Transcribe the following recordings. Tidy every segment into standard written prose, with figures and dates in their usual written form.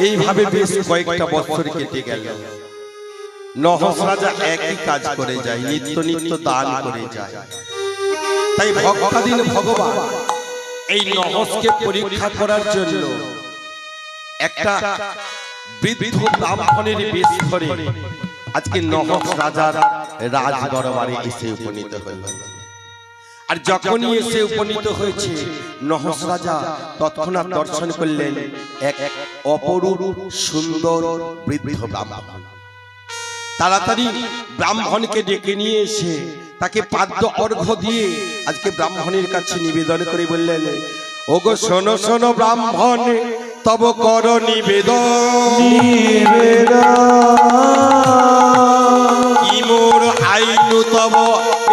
এইভাবে বেশ কয়েকটা বছর কেটে গেল। নহস রাজা একই কাজ করে যায়, নিত্য নিত্য দান করে যায়। তাই ভক্তাধীন ভগবান এই নহসকে পরীক্ষা করার জন্য একটা বৃদ্ধ ব্রাহ্মণের বেশ ধরে আজকে নহস রাজার রাজ দরবারে এসে উপনীত হইল। আর যখনই এসে উপনীত হয়েছে, নহস রাজা তৎক্ষণাৎ দর্শন করলেন এক অপরূপ সুন্দর বৃদ্ধ ব্রাহ্মণ। তাড়াতাড়ি ব্রাহ্মণকে ডেকে নিয়ে এসে তাকে পাদ্য অর্ঘ্য দিয়ে আজকে ব্রাহ্মণের কাছে নিবেদন করে বললেন, ওগো শোনো শোনো ব্রাহ্মণ, তব কর নিবেদন, কি মোর আইনু তব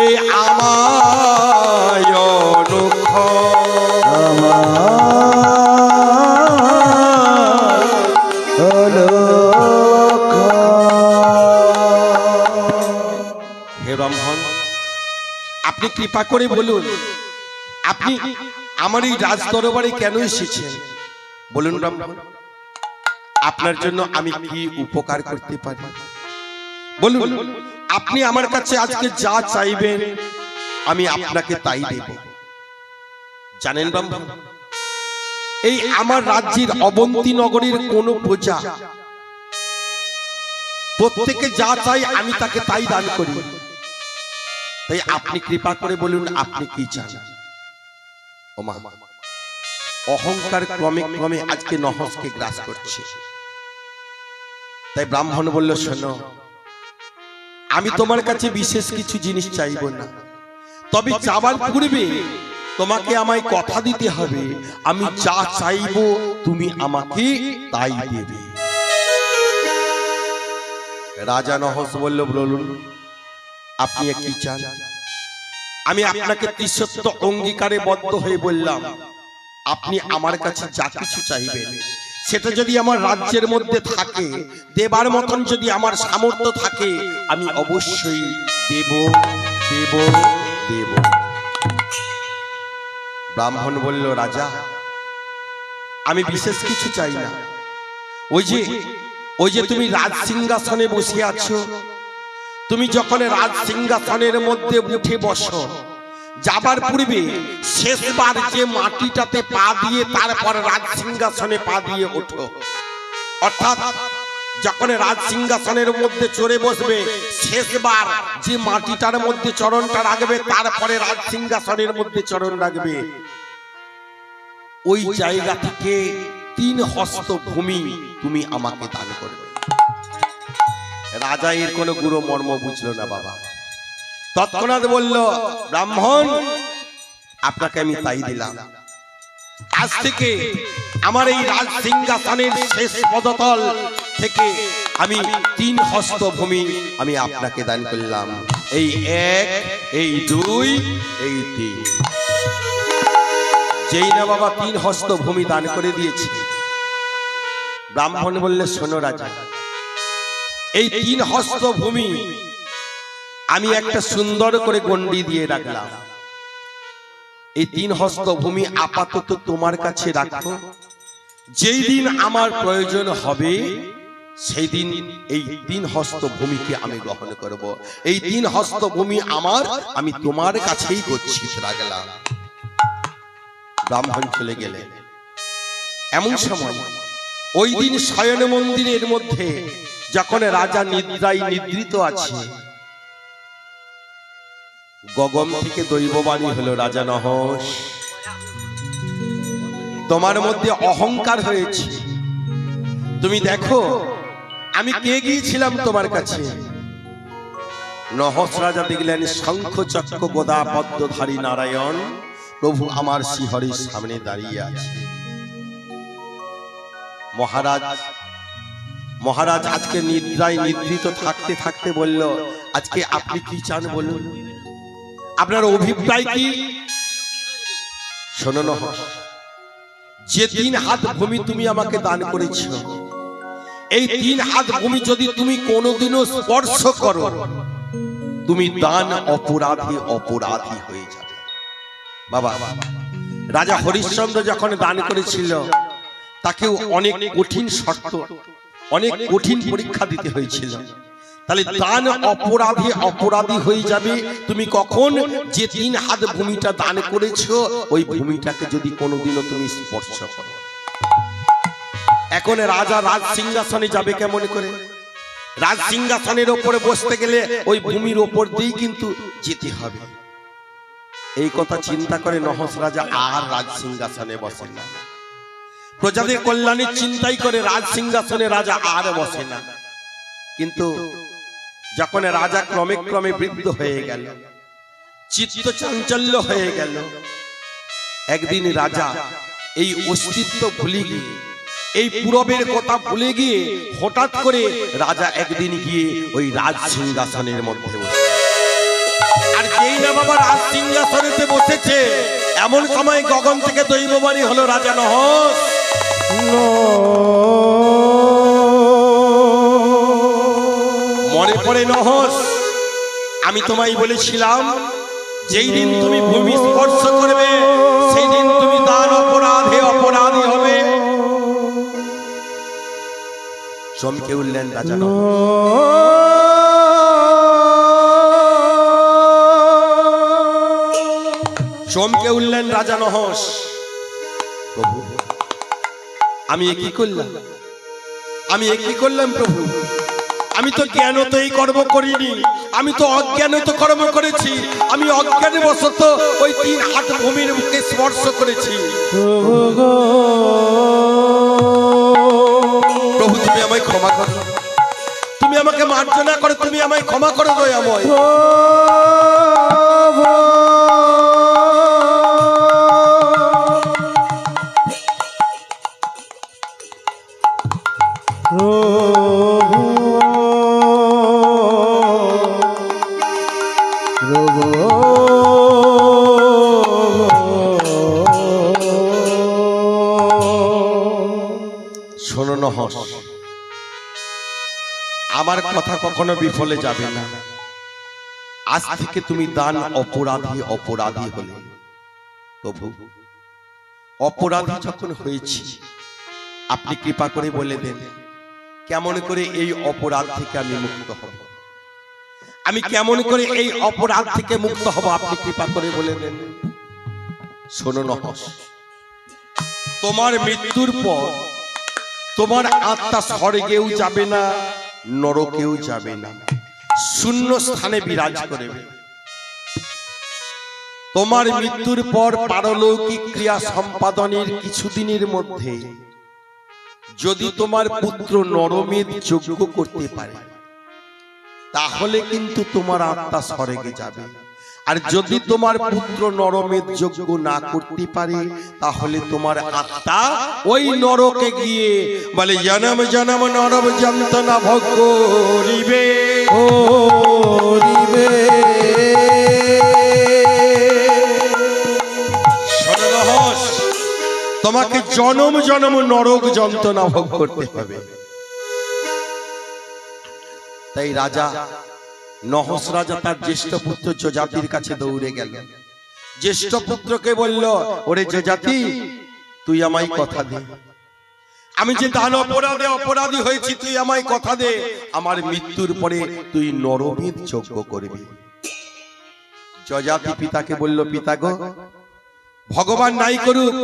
এ আমায় অনুখ, হে ব্রাহ্মণ, আপনি কৃপা করে বলুন, আপনি আমার এই রাজ দরবারে কেন এসেছেন? বলুন ব্রাহ্মণ, আপনার জন্য আমি কি উপকার করতে পারি? বলুন, আপনি আমার কাছে আজকে যা চাইবেন আমি আপনাকে তাই দেব। জানেন ব্রাহ্মণ, এই আমার রাজ্যের অবন্তী নগরীর কোন প্রজা প্রত্যেকে যা চাই আমি তাকে তাই দান করি। তাই আপনি কৃপা করে বলুন আপনি কি চান। ওমা, অহংকার ক্রমে ক্রমে আজকে নহসকে গ্রাস করছে। তাই ব্রাহ্মণ বলল, শোনো, আমি তোমার কাছে বিশেষ কিছু জিনিস চাইব না, তবে চাবার পূর্বে তোমাকে আমায় কথা দিতে হবে আমি যা চাইব তুমি আমাকে তাই দেবে। রাজা নহস বলল, বলুন আপনি কি চান? আমি আপনাকে ত্রিসত্য অঙ্গীকারে বদ্ধ হয়ে বললাম, আপনি আমার কাছে যা কিছু চাইবেন সেটা যদি আমার রাজ্যের মধ্যে থাকে, দেবার মতন যদি আমার সামর্থ্য থাকে, আমি অবশ্যই দেব দেব দেব। ব্রাহ্মণ বলল, রাজা আমি বিশেষ কিছু চাই না। ওই যে তুমি রাজ সিংহাসনে বসে আছো, তুমি যখন রাজ সিংহাসনের মধ্যে উঠে বসো, যাবার পূর্বে শেষবার যে মাটিটাতে পা দিয়ে তারপর রাজ সিংহাসনে পা দিয়ে ওঠো। অর্থাৎ যখন রাজ সিংহাসনের মধ্যে চড়ে বসবে, শেষবার যে মাটিটার মধ্যে চরণটা রাখবে, তারপরে রাজ সিংহাসনের মধ্যে চরণ রাখবে। ওই জায়গা থেকে 3 হস্ত ভূমি তুমি আমাকে দান করবে। রাজা এর কোনো গুরু মর্ম বুঝলো না বাবা। তৎক্ষণাৎ বলল, ব্রাহ্মণ আপনাকে আমি তাই দিলাম। আজ থেকে আমার এই রাজ সিংহাসনের শেষ পদতল থেকে আমি 3 হস্ত ভূমি আমি আপনাকে দান করলাম। এই 1, এই 2, এই 3। যেই না বাবা 3 হস্ত ভূমি দান করে দিয়েছে, ব্রাহ্মণ বললে, শোনো রাজা, এই 3 হস্ত ভূমি আমি একটা সুন্দর করে গন্ডি দিয়ে রাখলাম। এই 3 হস্ত ভূমি আপাতত তোমার কাছে রাখো, যেই দিন আমার প্রয়োজন হবে সেই দিন এই 3 হস্ত ভূমিকে আমি গ্রহণ করব। এই 3 হস্ত ভূমি আমার, আমি তোমার কাছেই গচ্ছিত রাখলাম। ব্রাহ্মণ চলে গেলেন। এমন সময় ওই দিন শয়ন মন্দিরের মধ্যে যখন রাজা নিদ্রায় নিদ্রিত আছে, গগন থেকে দৈববাণী হলো, রাজা নহস, তোমার মধ্যে অহংকার হয়েছে। তুমি দেখো আমি কে গিয়েছিলাম তোমার কাছে। নহস রাজা দেখলেন শঙ্খ চক্র গদা পদ্মধারী নারায়ণ প্রভু আমার শ্রীহরির সামনে দাঁড়িয়ে আছে। মহারাজ আজকে নিদ্রায় নিদ্রিত থাকতে থাকতে বলল, আজকে আপনি কি চান বলুন, আপনার অভিপ্রায় কি? শোনো নহস, যে 3 হাত ভূমি তুমি আমাকে দান করেছো, এই 3 হাত ভূমি যদি তুমি কোনোদিনও স্পর্শ করো, তুমি দান অপরাধী অপরাধী হয়ে যাবে। বাবা, রাজা হরিশ্চন্দ্র যখন দান করেছিল, তাকেও অনেক কঠিন শর্ত, অনেক কঠিন পরীক্ষা দিতে হয়েছিল। তাহলে দান অপরাধী হয়ে যাবে তুমি কখন? যে 3 হাত ভূমিটা দান করেছো ওই ভূমিটাকে যদি কোনোদিনও তুমি স্পর্শ করো। এখন রাজা রাজ সিংহাসনে যাবে কেমন করে? রাজ সিংহাসনের ওপরে বসতে গেলে ওই ভূমির ওপর দিয়েই কিন্তু যেতে হবে। এই কথা চিন্তা করে নহস রাজা আর রাজ সিংহাসনে বসে না। প্রজাদের কল্যাণের চিন্তাই করে রাজ সিংহাসনে রাজা আর বসে না। কিন্তু যখন রাজা ক্রমে ক্রমে বৃদ্ধ হয়ে গেল, চিত্ত চাঞ্চল্য হয়ে গেল, একদিন রাজা এই অস্তিত্ব ভুলে গিয়ে, এই পূরবের কথা ভুলে গিয়ে হঠাৎ করে রাজা একদিন গিয়ে ওই রাজ সিংহাসনের মধ্যে বসে। আর যেই না বাবা রাজ সিংহাসনেতে বসেছে, এমন সময় গগন থেকে দৈববাণী হলো, রাজা নহস, মনে পড়ে নহস, আমি তোমায় বলেছিলাম যেই দিন তুমি ভূমি স্পর্শ করবে সেই দিন তুমি দান অপরাধী হবে। চমকে উঠলেন রাজা নহস। চমকে উঠলেন রাজা নহস, প্রভু আমি এ কি করলাম? আমি এ কি করলাম প্রভু? আমি তো জ্ঞানত এই কর্ম করিনি, আমি তো অজ্ঞানত কর্ম করেছি। আমি অজ্ঞানে বশত ওই 3 হাত ভূমির বুকে স্পর্শ করেছি। প্রভু তুমি আমায় ক্ষমা করো, তুমি আমাকে মার্জনা করো, তুমি আমায় ক্ষমা করো দয়াময়। শোনো নহস, আমার কথা কখনো বিফলে যাবে না। আজ থেকে তুমি দান অপরাধী হলে। প্রভু অপরাধী যখন হয়েছি, আপনি কৃপা করে বলে দেন কেমন করে এই অপরাধ থেকে আমি মুক্ত হব। আমি কেমন করে এই অপরাধ থেকে মুক্ত হব, আপনি কৃপা করে বলে দেন। শোনো নহস, তোমার মৃত্যুর পর তোমার আত্মা স্বর্গেও যাবে না, নরকেও যাবে না, শূন্য স্থানে বিরাজ করবে। তোমার মৃত্যুর পর পারলৌকিক ক্রিয়া সম্পাদনের কিছুদিনের মধ্যে যদি তোমার পুত্র নরমেধ যজ্ঞ করতে পারে তাহলে কিন্তু তোমার আত্মা স্বর্গে যাবে। আর যদি তোমার পুত্র নরমেধ যজ্ঞ না করতে পারে তাহলে তোমার আত্মা ওই নরকে গিয়ে বলে জনম জনম নরম যন্ত্রণা ভোগ করিবে। তোমাকে জনম জনম নরক যন্ত্রণা ভোগ করতে হবে। তাই রাজা নহস রাজা তার জ্যেষ্ঠ পুত্র যজাতির কাছে দৌড়ে গেল। জ্যেষ্ঠ পুত্রকে বলল, ওরে যজাতি, তুই আমায় কথা দে, আমি যে দান অপরাধী হয়েছি, তুই আমায় কথা দে, আমার মৃত্যুর পরে তুই নরমেধ যজ্ঞ করবি। যজাতি পিতাকে বলল, পিতা গো, ভগবান নাই করুক,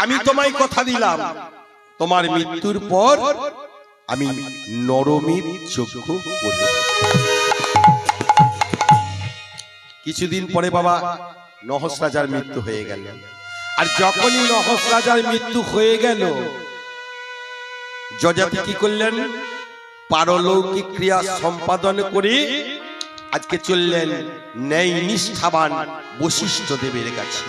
আমি তোমায় কথা দিলাম তোমার মৃত্যুর পর আমি নরমেধ যজ্ঞ করব। কিছুদিন পরে বাবা নহস রাজার মৃত্যু হয়ে গেল। আর যখনই নহস রাজার মৃত্যু হয়ে গেল, যজাতি কি করলেন? পারলৌকিক ক্রিয়া সম্পাদন করে আজকে চললেন ন্যায় নিষ্ঠাবান বশিষ্ঠ দেবের কাছে।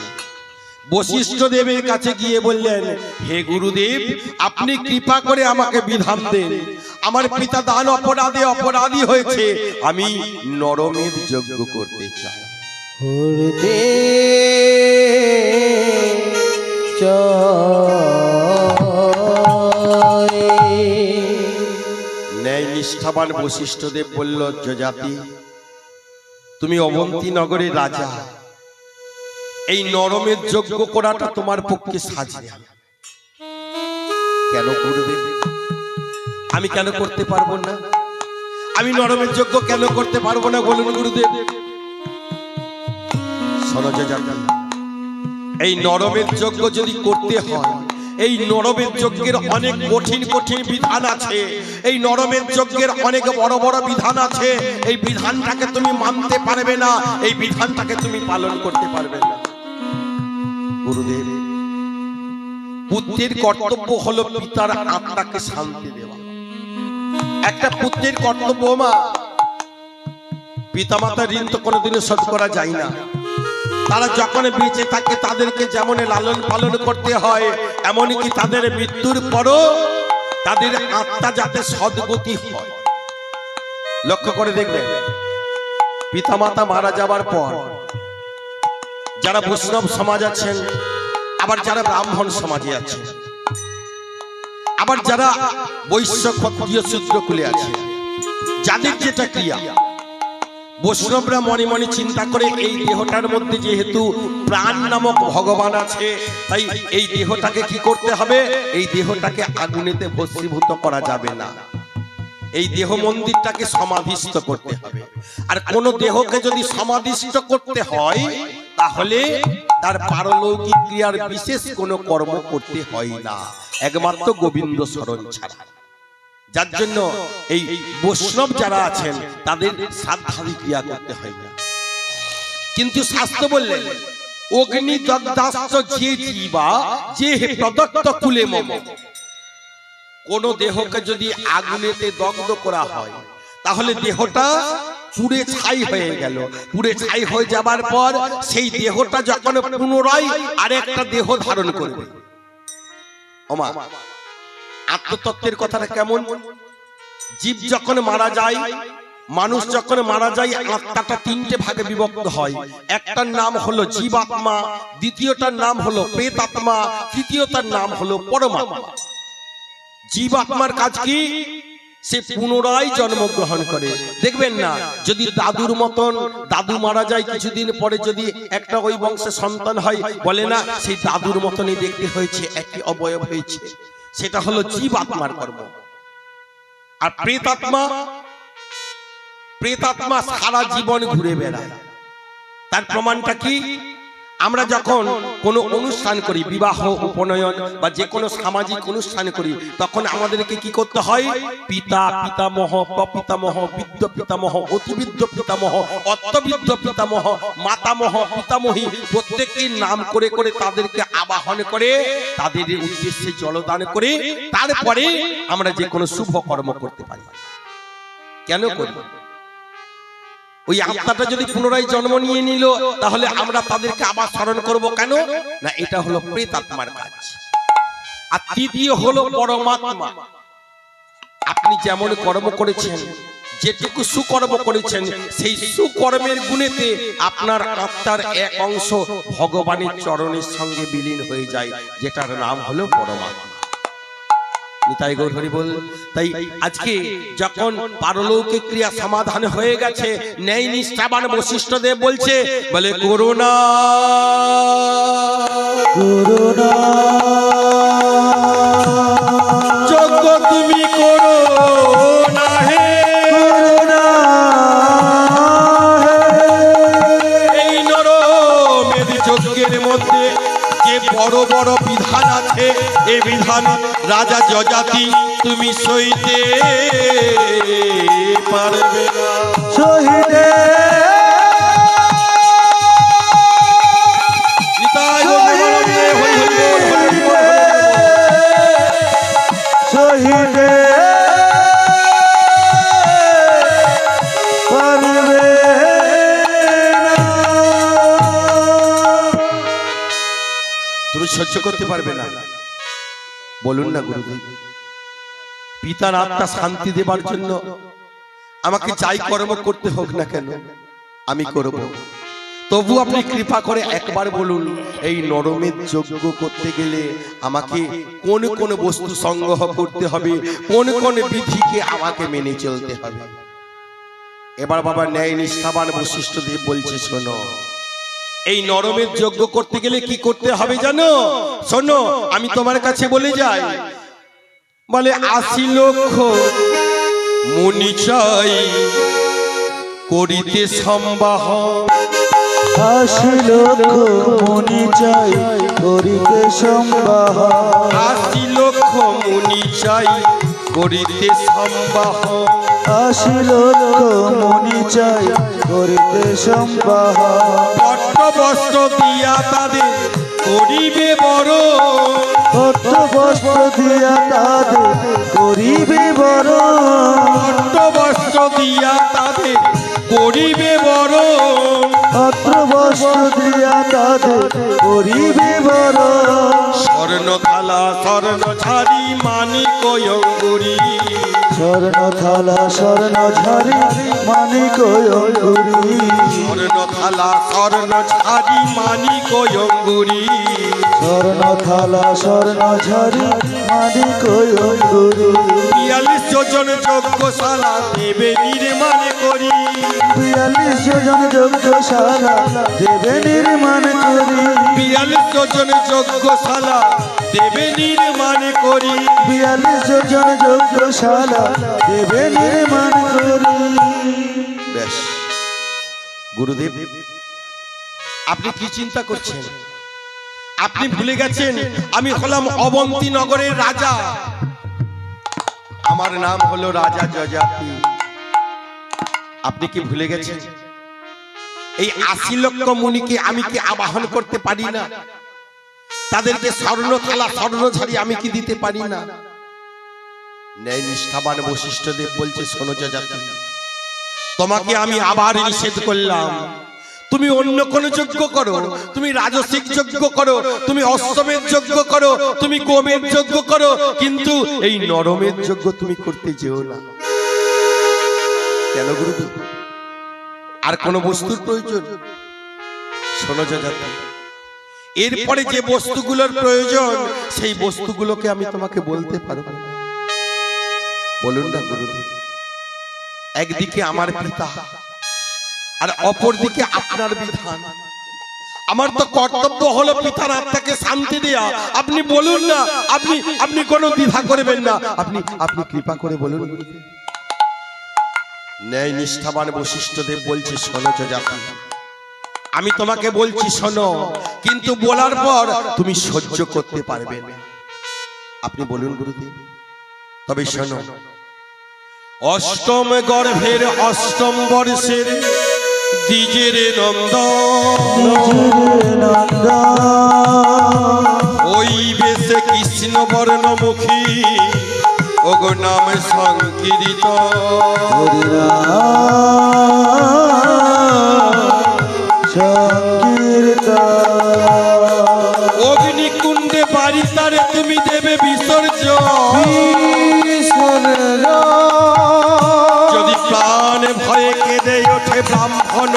বশিষ্ঠ দেবের কাছে গিয়ে বললেন, হে গুরুদেব, আপনি কৃপা করে আমাকে বিধান দেন, আমার পিতা দান অপরাধী হয়েছে, আমি নরমেধ যজ্ঞ করতে চাই। ন্যায় নিষ্ঠাবান বশিষ্ঠ দেব বলল, যজাতি, তুমি অবন্তী নগরের রাজা, এই নরমেধ যজ্ঞ করাটা তোমার পক্ষে সাজে। কেন করবে? আমি কেন করতে পারবো না? আমি নরমের যজ্ঞ কেন করতে পারবো না বলুন গুরুদেব? শোনো যে জানতাম, এই নরমের যজ্ঞ যদি করতে হয়, এই নরমের যজ্ঞের অনেক কঠিন কঠিন বিধান আছে, এই নরমের যজ্ঞের অনেক বড় বড় বিধান আছে। এই বিধানটাকে তুমি মানতে পারবে না, এই বিধানটাকে তুমি পালন করতে পারবে না। গুরুদেব, পুত্রের কর্তব্য হলো পিতার আত্মাকে শান্তি দেওয়া। একটা পুত্রের কর্তব্য, মা, পিতামাতার ঋণ তো কোনোদিনও শোধ করা যায় না। তারা যখন বেঁচে থাকে তাদেরকে যেমন লালন পালন করতে হয়, এমনকি তাদের মৃত্যুর পরও তাদের আত্মা যাতে সদ্গতি হয়। লক্ষ্য করে দেখবেন, পিতামাতা মারা যাবার পর যারা বৈষ্ণব সমাজ আছেন, আবার যারা ব্রাহ্মণ সমাজে আছেন, আবার যারা বৈশ্য ক্ষত্রিয় শূদ্র কুলে আছে, যাদের যেটা ক্রিয়া, বৈষ্ণবরা মনে মনে চিন্তা করে এই দেহটার মধ্যে যেহেতু প্রাণ নামক ভগবান আছে, তাই এই দেহটাকে কি করতে হবে? এই দেহটাকে আগুনেতে ভস্মীভূত করা যাবে না, এই দেহ মন্দিরটাকে সমাধিস্থ করতে হবে। আর কোন দেহকে যদি সমাধিস্থ করতে হয়, তাহলে তার পারলৌকিক ক্রিয়ার বিশেষ কোনো কর্ম করতে হয় না, একমাত্র গোবিন্দ স্মরণ ছাড়া। যার জন্য এই বৈষ্ণব যারা আছেন তাদের শ্রাদ্ধাদি ক্রিয়া করতে হয় না। কিন্তু শাস্ত্র বললেন, অগ্নি দগ্ধাস্ত যে জীবা যে প্রদত্ত কুলে মম। কোন দেহকে যদি আগুনেতে দগ্ধ করা হয়, তাহলে দেহটা পুড়ে ছাই হয়ে গেল। পুড়ে ছাই হয়ে যাবার পর সেই দেহটা যখন পুনরায় আরেকটা দেহ ধারণ করবে, ওমা, আত্মতত্ত্বের কথাটা কেমন? জীব যখন মারা যায়, মানুষ যখন মারা যায়, আত্মাটা তিনটে ভাগে বিভক্ত হয়। একটার নাম হলো জীবাত্মা, দ্বিতীয়টার নাম হলো প্রেতাত্মা, তৃতীয়টার নাম হলো পরমাত্মা। জীবাত্মার কাজ কি? সে পুনরায় জন্মগ্রহণ করে। দেখবেন না, যদি দাদুর মতন দাদু মারা যায়, কিছুদিন পরে যদি একটা ওই বংশে সন্তান হয়, বলে না সেই দাদুর মতনই দেখতে হয়েছে, একই অবয়ব হয়েছে। সেটা হলো জীবাত্মার কর্ম। আর প্রেতাত্মা, প্রেতাত্মা সারা জীবন ঘুরে বেড়ায়। তার প্রমাণটা কি? আমরা যখন কোনো অনুষ্ঠান করি, বিবাহ, উপনয়ন বা যে কোনো সামাজিক অনুষ্ঠান করি, তখন আমাদেরকে কি করতে হয়? পিতা, পিতামহ, প্রপিতামহ, বৃদ্ধ পিতামহ, অতিবৃদ্ধ পিতামহ, অত্যবৃদ্ধ পিতামহ, মাতামহ, পিতামহী, প্রত্যেকের নাম করে করে তাদেরকে আবাহন করে তাদের উদ্দেশ্যে জলদান করে তারপরে আমরা যে কোনো শুভ কর্ম করতে পারি। কেন করি? ওই আত্মাটা যদি পুনরায় জন্ম নিয়ে নিল, তাহলে আমরা তাদেরকে আবার স্মরণ করব কেন? না, এটা হলো প্রেতাত্মার কাজ। আর তৃতীয় হলো পরমাত্মা। আপনি যেমন কর্ম করেছেন, যেটুকু সুকর্ম করেছেন, সেই সুকর্মের গুণেতে আপনার আত্মার এক অংশ ভগবানের চরণের সঙ্গে বিলীন হয়ে যায়, যেটার নাম হলো পরমাত্মা। নিতাই গৌর হরি বল। তাই আজকে যখন পারলৌকিক ক্রিয়া সমাধান হয়ে গেছে, ন্যায় নিষ্ঠাবান বশিষ্ঠ দেব বলছে, বলে করুণা করুণা যজ্ঞ তুমি করো না হে, করুণা এই নরমের যজ্ঞের মধ্যে যে বড় বড় বিধান আছে, এই বিধান রাজা যজাতি তুমি সইতে পারবে না। সহিতে সহিতে পারবে না, তুমি সহ্য করতে পারবে না। বলুন না গুরুদেব, পিতার আত্মা শান্তি দেবার জন্য আমাকে যাই কর্ম করতে হোক না কেন আমি করব। তবু আপনি কৃপা করে একবার বলুন, এই নরমের যজ্ঞ করতে গেলে আমাকে কোন কোন বস্তু সংগ্রহ করতে হবে, কোন কোন বিধিকে আমাকে মেনে চলতে হবে। এবার বাবা ন্যায় নিষ্ঠাবান বশিষ্ঠ দেব বলছে, শোনো, এই নরমের যজ্ঞ করতে গেলে কি করতে হবে জানো? শোনো, আমি তোমার কাছে বলে যাই, বলে ৮০ লক্ষ মুনি চাই করিতে সম্বাহ। ৮০ লক্ষ মুনি চাই করিতে সম্বাহ। ৮০ লক্ষ মুনি চাই করিতে সম্বাহ। ৮০ লক্ষ মুনি চাই করিতে সম্বাহ। পট্ট বস্ত্র দিয়া তাদের করিবে বড়। পট্ট বস্ত্র দিয়া তাদের করিবে বড়। পট্ট বস্ত্র দিয়া তাদের করিবে বড়। পট্ট বস্ত্র দিয়া তাদের করিবে বড়। স্বর্ণ থালা স্বর্ণ ঝাড়ি মানিক অঙ্গুরি। স্বর্ণ থালা স্বর্ণ ঝাড়ি মানিক অঙ্গুরি। স্বর্ণ থালা স্বর্ণ ঝাড়ি মানিক অঙ্গুরি। স্বর্ণ থালা স্বর্ণ ঝাড়ি মানিক অঙ্গুরি। ৪২ যোজন যজ্ঞশালা দেবে নির্মাণ করি। ৪২ যোজন যজ্ঞশালা দেবে নির্মাণ করি। ৪২ যোজন যজ্ঞশালা দেবে নির্মাণ করি। ৪২ যোজন যজ্ঞশালা দেবে নির্মাণ করি। বেশ গুরুদেব, আপনি কি চিন্তা করছেন? আপনি ভুলে গেছেন আমি হলাম অবন্তী নগরের রাজা। আমার নাম হলো রাজা যযাতি। আপনি কি ভুলে গেছেন এই ৮০ লক্ষ মুনিকে আমি কি আবাহন করতে পারি না? তাদেরকে স্বর্ণ থালা স্বর্ণ ঝাড়ি আমি কি দিতে পারি না? ন্যায় নিষ্ঠাবান বশিষ্ঠদেব বলছে, শোনো যযাতি, তোমাকে আমি আবার নিষেধ করলাম। তুমি অন্য কোন যজ্ঞ করো, তুমি রাজসিক যজ্ঞ করো, তুমি অশ্বমেধ যজ্ঞ করো, তুমি গোমের যজ্ঞ করো, কিন্তু এই নরমের যজ্ঞ তুমি করতে যেও না। কেন গুরুদেব? আর কোন বস্তুর প্রয়োজন? শোনো যযাতি, এরপরে যে বস্তুগুলোর প্রয়োজন সেই বস্তুগুলোকে আমি তোমাকে বলতে পারবো না। বলুন না গুরুদেব। একদিকে আমার পিতা আর অপরদিকে আপনার বিধান। আমার তো কর্তব্য হলো পিতার আত্মাকে শান্তি দেয়া। আপনি বলুন না, আপনি কোনো দ্বিধা করবেন না, আপনি কৃপা করে বলুন। ন্যায় নিষ্ঠাবান বশিষ্ঠদেব বলছে, শোনো যযাতি, আমি তোমাকে বলছি শোনো, কিন্তু বলার পর তুমি সহ্য করতে পারবে না। আপনি বলুন গুরুদেব। তবে শোনো, অষ্টম গর্ভের অষ্টম বর্ষের দ্বিজের নন্দন ওই বেশে কৃষ্ণ বর্ণমুখী ওগো নাম সংকীর্ত। অগ্নিকুণ্ডে বাড়ি তারে তুমি দেবে বিসর্জন। যদি প্রাণ ভয়ে কেঁদে ওঠে ব্রাহ্মণ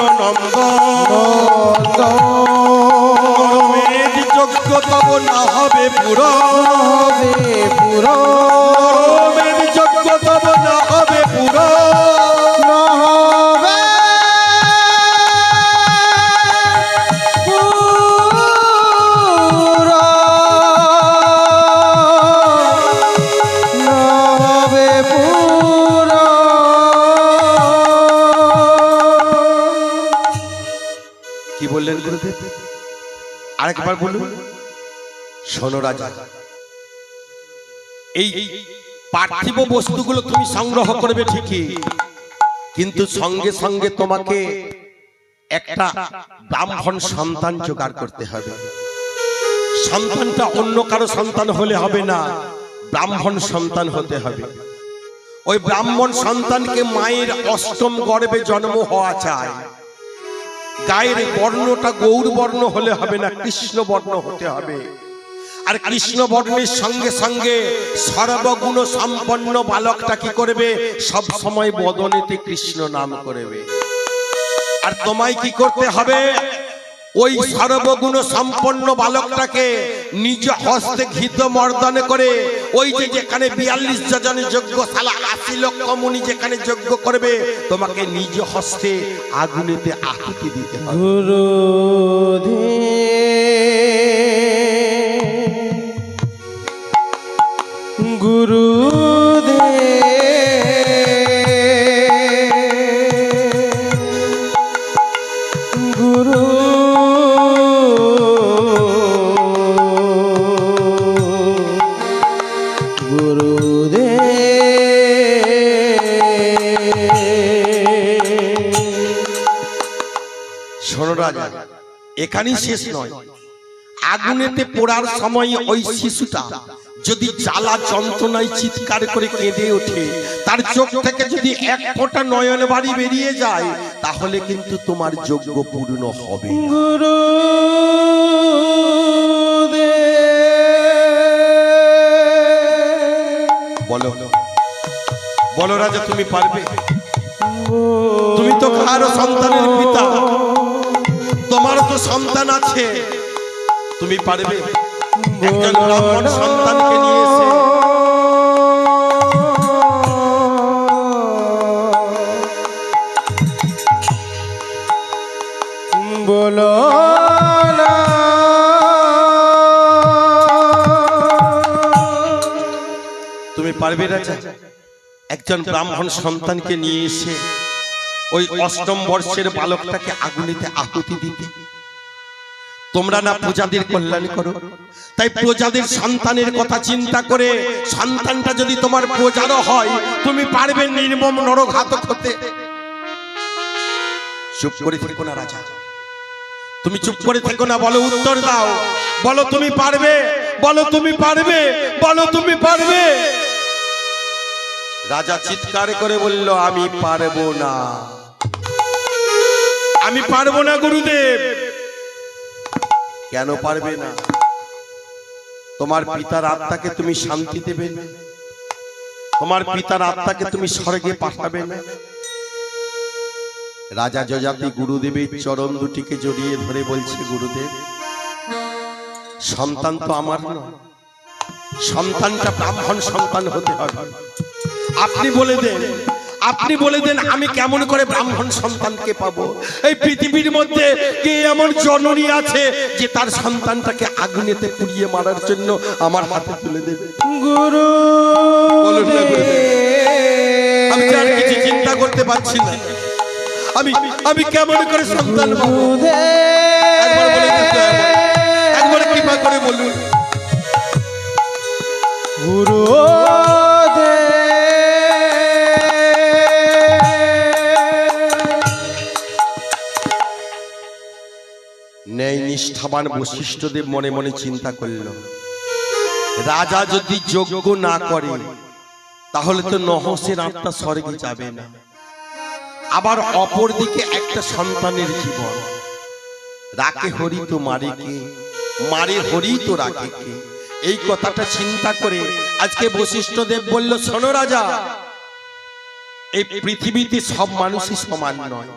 নরমেদ যজ্ঞ তব না হবে পুরো। নরমেদ যজ্ঞ তব না হবে পুরো। কি বললেন গুরুদেব? আরেকবার বলুন। শোনো রাজা, এই পার্থিব বস্তুগুলো তুমি সংগ্রহ করবে ঠিকই, কিন্তু সঙ্গে সঙ্গে তোমাকে একটা ব্রাহ্মণ সন্তান জোগাড় করতে হবে। সন্তানটা অন্য কারো সন্তান হলে হবে না, ব্রাহ্মণ সন্তান হতে হবে। ওই ব্রাহ্মণ সন্তানকে মায়ের অষ্টম গর্ভে জন্ম হওয়া চাই। গায়ের বর্ণটা গৌর বর্ণ হলে হবে না, কৃষ্ণ বর্ণ হতে হবে। আর কৃষ্ণ বর্ণের সঙ্গে সঙ্গে সর্বগুণ সম্পন্ন বালকটা কি করবে? সব সময় বদনেতে কৃষ্ণ নাম করবে। আর তোমায় কি করতে হবে? ওই সর্বগুণ সম্পন্ন বালকটাকে নিজ হস্তে ঘৃত মর্দন করে, ওই যে যেখানে ৪২ যোজন যজ্ঞশালা ৮০ লক্ষ মুনি যেখানে যজ্ঞ করবে, তোমাকে নিজ হস্তে আগুনেতে আহুতি দিতে হবে। গুরু শোনো রাজা, এখানেই শেষ নয়। আগুনেতে পোড়ার সময় ওই শিশুটা যদি জ্বালা যন্ত্রণায় চিৎকার করে কেঁদে ওঠে, তার চোখ থেকে যদি এক ফোঁটা নয়ন বাড়ি বেরিয়ে যায়, তাহলে কিন্তু তোমার যজ্ঞ পূর্ণ হবে। গুরু বলো বলো রাজা, তুমি পারবে? তুমি তো কারো সন্তানের পিতা, তোমার তো সন্তান আছে, তুমি পারবে? একজন ব্রাহ্মণ সন্তানকে নিয়ে এসে বলো না। তুমি পারবে রাজা একজন ব্রাহ্মণ সন্তানকে নিয়ে এসে ওই অষ্টম বর্ষের বালকটাকে আগুনেতে আহুতি দিতে? তোমরা না প্রজাদের কল্যাণ করো, তাই প্রজাদের সন্তানের কথা চিন্তা করে সন্তানটা যদি তোমার প্রজারও হয়, তুমি পারবে নির্মম নরঘাতক হতে? চুপ করে থেকো না রাজা, তুমি চুপ করে থেকো না, বলো, উত্তর দাও, বলো তুমি পারবে, বলো তুমি পারবে, বলো তুমি পারবে। রাজা চিৎকার করে বলল, আমি পারবো না, আমি পারবো না গুরুদেব। কেন পারবে না? তোমার পিতার আত্মাকে তুমি শান্তি দেবে না, তোমার পিতার আত্মাকে তুমি স্বর্গে পাঠাবে না। রাজা যযাতি গুরুদেবের চরণ দুটিকে জড়িয়ে ধরে বলছে, গুরুদেব, সন্তান তো আমার নয়, সন্তানটা ব্রাহ্মণ সন্তান হতে হবে। আপনি বলে দেন, আপনি বলে দেন, আমি কেমন করে ব্রাহ্মণ সন্তানকে পাবো? এই পৃথিবীর মধ্যে কে এমন জননী আছে যে তার সন্তানটাকে আগুনেতে পুড়িয়ে মারার জন্য আমার হাতে তুলে দেবে? গুরু বলুন না গুরুদেব, আমি আর কিছু চিন্তা করতে পারছি না, আমি কেমন করে সন্তান পাবো? একবার বলে দিন, একবার কৃপা করে বলুন। গুরু ন্যায় নিষ্ঠাবান বশিষ্ঠদেব মনে মনে চিন্তা করল, রাজা যদি যজ্ঞ না করে তাহলে তো নহসের আত্মা স্বর্গে যাবে না, আবার অপর দিকে একটা সন্তানের জীবন। রাকে হরি তো মারে কে, মারে হরি তো রাকে কে। এই কথাটা চিন্তা করে আজকে বশিষ্ঠদেব বলল, শোনো রাজা, এই পৃথিবীতে সব মানুষই সমান নয়।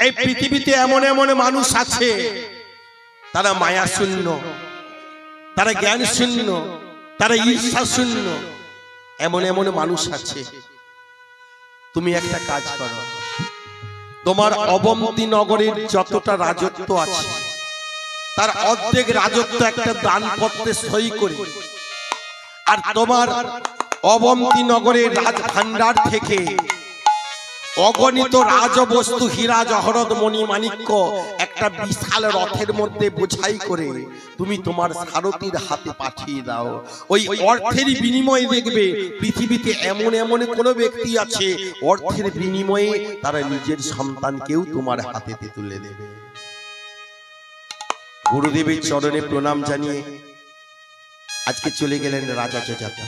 এই পৃথিবীতে এমন এমন মানুষ আছে, তারা মায়া শূন্য, তারা জ্ঞান শূন্য, তারা ঈর্ষা শূন্য, এমন এমন মানুষ আছে। তুমি একটা কাজ করো, তোমার অবন্তী নগরের যতটা রাজত্ব আছে তার অর্ধেক রাজত্ব একটা দানপত্রে সই করে, আর তোমার অবন্তী নগরের রাজ ভান্ডার থেকে অগণিত রাজবস্তু, হীরা জহরত মণি মাণিক্য একটা বিশাল রথের মধ্যে বোঝাই করে তুমি তোমার সারথীর হাতে পাঠিয়ে দাও। ওই অর্থের বিনিময়ে দেখবে পৃথিবীতে এমন এমন কোন ব্যক্তি আছে, অর্থের বিনিময়ে তারা নিজের সন্তানকেও তোমার হাতেতে তুলে দেবে। গুরুদেবের চরণে প্রণাম জানিয়ে আজকে চলে গেলেন রাজা যযাতি।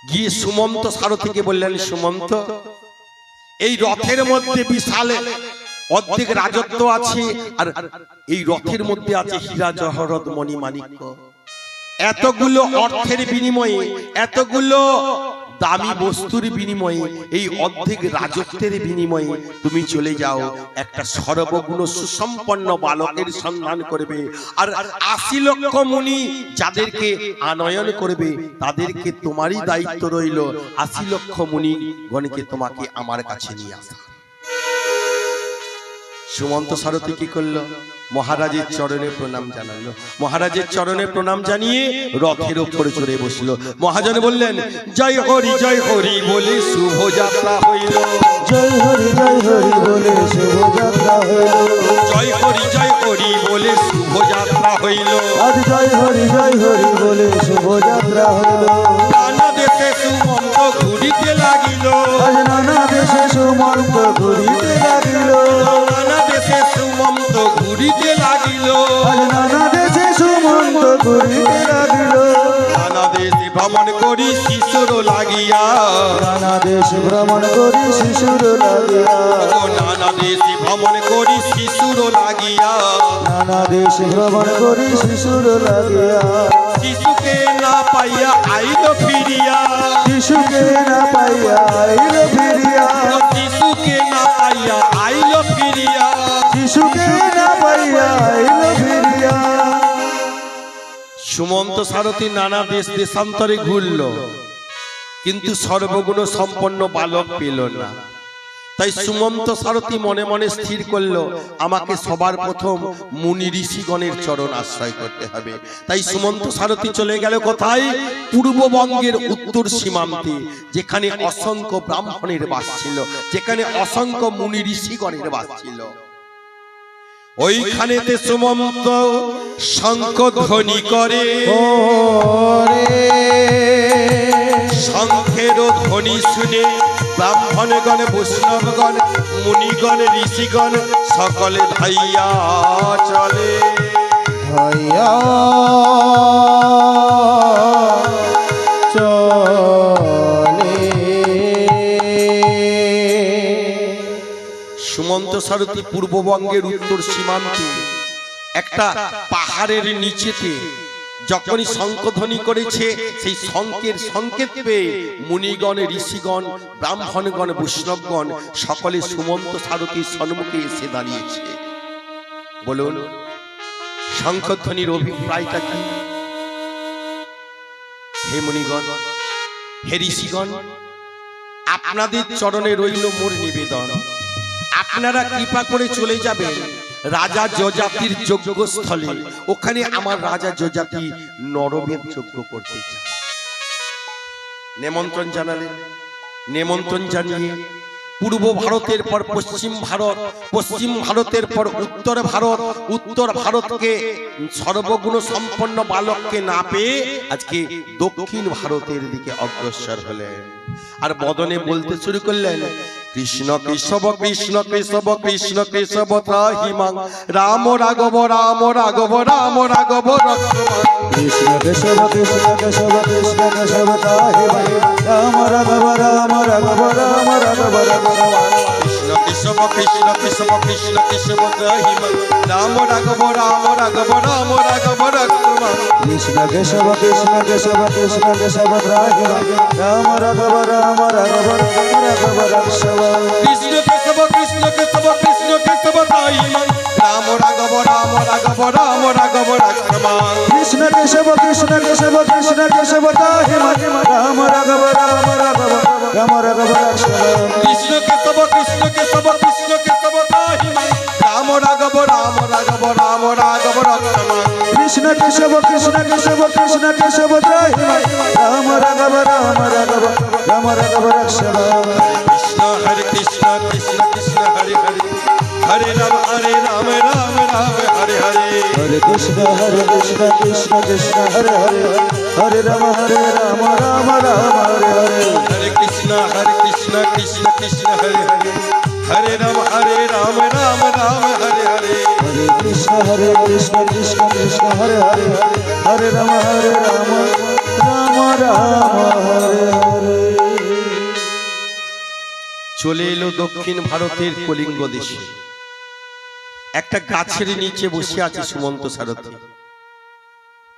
গিয়ে সুমন্ত সারথীকে বললেন, সুমন্ত, এই রথের মধ্যে বিশাল অর্ধেক রাজত্ব আছে, আর এই রথের মধ্যে আছে হীরা জহরত মণি মাণিক্য। এতগুলো অর্থের বিনিময়ে, এতগুলো দামি বস্তুর বিনিময়ে, এই অর্ধেক রাজত্বের বিনিময়ে তুমি চলে যাও, একটা সর্বগুণ সুসম্পন্ন বালকের সন্ধান করবে, আর ৮০ লক্ষ মুনি যাদেরকে আনয়ন করবে তাদেরকে তোমারই দায়িত্ব রইল। ৮০ লক্ষ মুনি গণকে তোমাকে আমার কাছে নিয়ে আসা। সুমন্ত সারথী কি করলো? মহারাজের চরণে প্রণাম জানালো। মহারাজের চরণে প্রণাম জানিয়ে রথের উপরে চড়ে বসলো। মহাজন বললেন, জয় হরি বলে শুভ যাত্রা হইল। জয় হরি বলে শুভযাত্রা হইল। জয় হরি বলে শুভ যাত্রা হইল। আজ জয় হরি বলে শুভযাত্রা হইল। করি শিশুর লাগিয়া, নানা দেশ ভ্রমণ করি শিশুর লাগিয়া, ও নানা দেশ ভ্রমণ করি শিশুর লাগিয়া, নানা দেশ ভ্রমণ করি শিশুর লাগিয়া, শিশুকে না পাইয়া আইল ফিরিয়া, শিশুকে না পাইয়া আইল ফিরিয়া, ও শিশুকে না পাইয়া আইল ফিরিয়া। শিশুকে না পাইয়া আইল ফিরিয়া। সুমন্ত সারথী নানা দেশ দেশান্তরে ঘুরল, কিন্তু সর্বগুণ সম্পন্ন বালক পেল না। তাই সুমন্ত সারথী মনে মনে স্থির করলো, আমাকে সবার প্রথম মুনি ঋষিগণের চরণ আশ্রয় করতে হবে। তাই সুমন্ত সারথী চলে গেল কোথায়? পূর্ববঙ্গের উত্তর সীমান্তে, যেখানে অসংখ্য ব্রাহ্মণের বাস ছিল, যেখানে অসংখ্য মুনি ঋষিগণের বাস ছিল। ওইখানেতে সুমন্ত শঙ্খ ধ্বনি করে, শঙ্খের ধ্বনি শুনে ব্রাহ্মণগণ, বৈষ্ণবগণ, মুনিগণ, ঋষিগণ সকলে ধাইয়া চলে, ভাইয়া চলে। সুমন্ত সারথী পূর্ববঙ্গের উত্তর সীমান্তে একটা পাহাড়ের নিচেতে যখনই শঙ্খধ্বনি করেছে, সেই শঙ্খের সংকেত পেয়ে মুনিগণ, ঋষিগণ, ব্রাহ্মণগণ, বৈষ্ণবগণ সকলে সুমন্ত সারথীর সম্মুখে এসে দাঁড়িয়েছে। বলুন, শঙ্খধ্বনির অভিপ্রায়টা কি? হে মুনিগণ, হে ঋষিগণ, আপনাদের চরণে রইল মোর নিবেদন। আপনারা কৃপা করে চলে যাবেন রাজা যজাতির যজ্ঞস্থলে। ওখানে আমার রাজা যজাতি নরমের যজ্ঞ করতে চান। নেমন্ত্রণ জানালেন। নেমন্ত্রণ জানিয়ে পূর্ব ভারতের পর পশ্চিম ভারত, পশ্চিম ভারতের পর উত্তর ভারত, উত্তর ভারতকে সর্বগুণ সম্পন্ন বালককে না পেয়ে আজকে দক্ষিণ ভারতের দিকে অগ্রসর হলেন। আর বদনে বলতে শুরু করলেন, কৃষ্ণ কেশব কৃষ্ণ কেশব কৃষ্ণ কেশব ত্রাহিমাং, রাম রাঘব রাম রাঘব রাম রাঘব রক্ষমাং। কৃষ্ণ কেশব কৃষ্ণ কেশব কৃষ্ণ কেশব ত্রাহিমাং, রাম রাঘব রাম রাঘব রাম রাঘব রক্ষমাং। কৃষ্ণ কেশব কৃষ্ণ কেশব কৃষ্ণ কেশব ত্রাহিমাং, রাম রাঘব রাম রাঘব রাম রাঘব রক্ষমাং। কৃষ্ণ কেশব কৃষ্ণ কেশব কৃষ্ণ কেশব ত্রাহিমাং, রাম রাঘব রাম রাঘব রাম রাঘব রক্ষমাং। কৃষ্ণ কেশব কৃষ্ণ কেশব কৃষ্ণ কেশব ত্রাহিমাং, রাম রাঘব রাম রাঘব রাম রাঘব রক্ষমাং। কৃষ্ণ কেশব কৃষ্ণ কেশব কৃষ্ণ কেশব ত্রাহিমাং, রাম রাঘব রাম রাঘব রাম রাঘব রক্ষমাং। কৃষ্ণ কেশব কৃষ্ণ কেশব কৃষ্ণ কেশব ত্রাহিমাং, রাম রাঘব রাম রাঘব রাম রাঘব রক্ষমাং। কৃষ্ণ কেশব কৃষ্ণ কেশব কৃষ্ণ কেশব ত্রাহিমাং, রাম রাঘব রাম রাঘব রাম রাঘব রক্ষমাং। কৃষ্ণ হরে কৃষ্ণ কৃষ্ণ কৃষ্ণ হরে হরে, হরে রাম রাম রাম হরে হরে। হরে কৃষ্ণ কৃষ্ণ কৃষ্ণ হরে হরে, হরে রাম রাম রাম হরে হরে। হরে কৃষ্ণ কৃষ্ণ কৃষ্ণ হরে হরে, হরে রাম রাম রাম হরে হরে। হরে কৃষ্ণ কৃষ্ণ কৃষ্ণ হরে হরে, হরে রাম রাম রাম হরে হরে। চলে এলো দক্ষিণ ভারতের কলিঙ্গ দেশে। একটা গাছের নিচে বসে আছে সুমন্ত সারথী।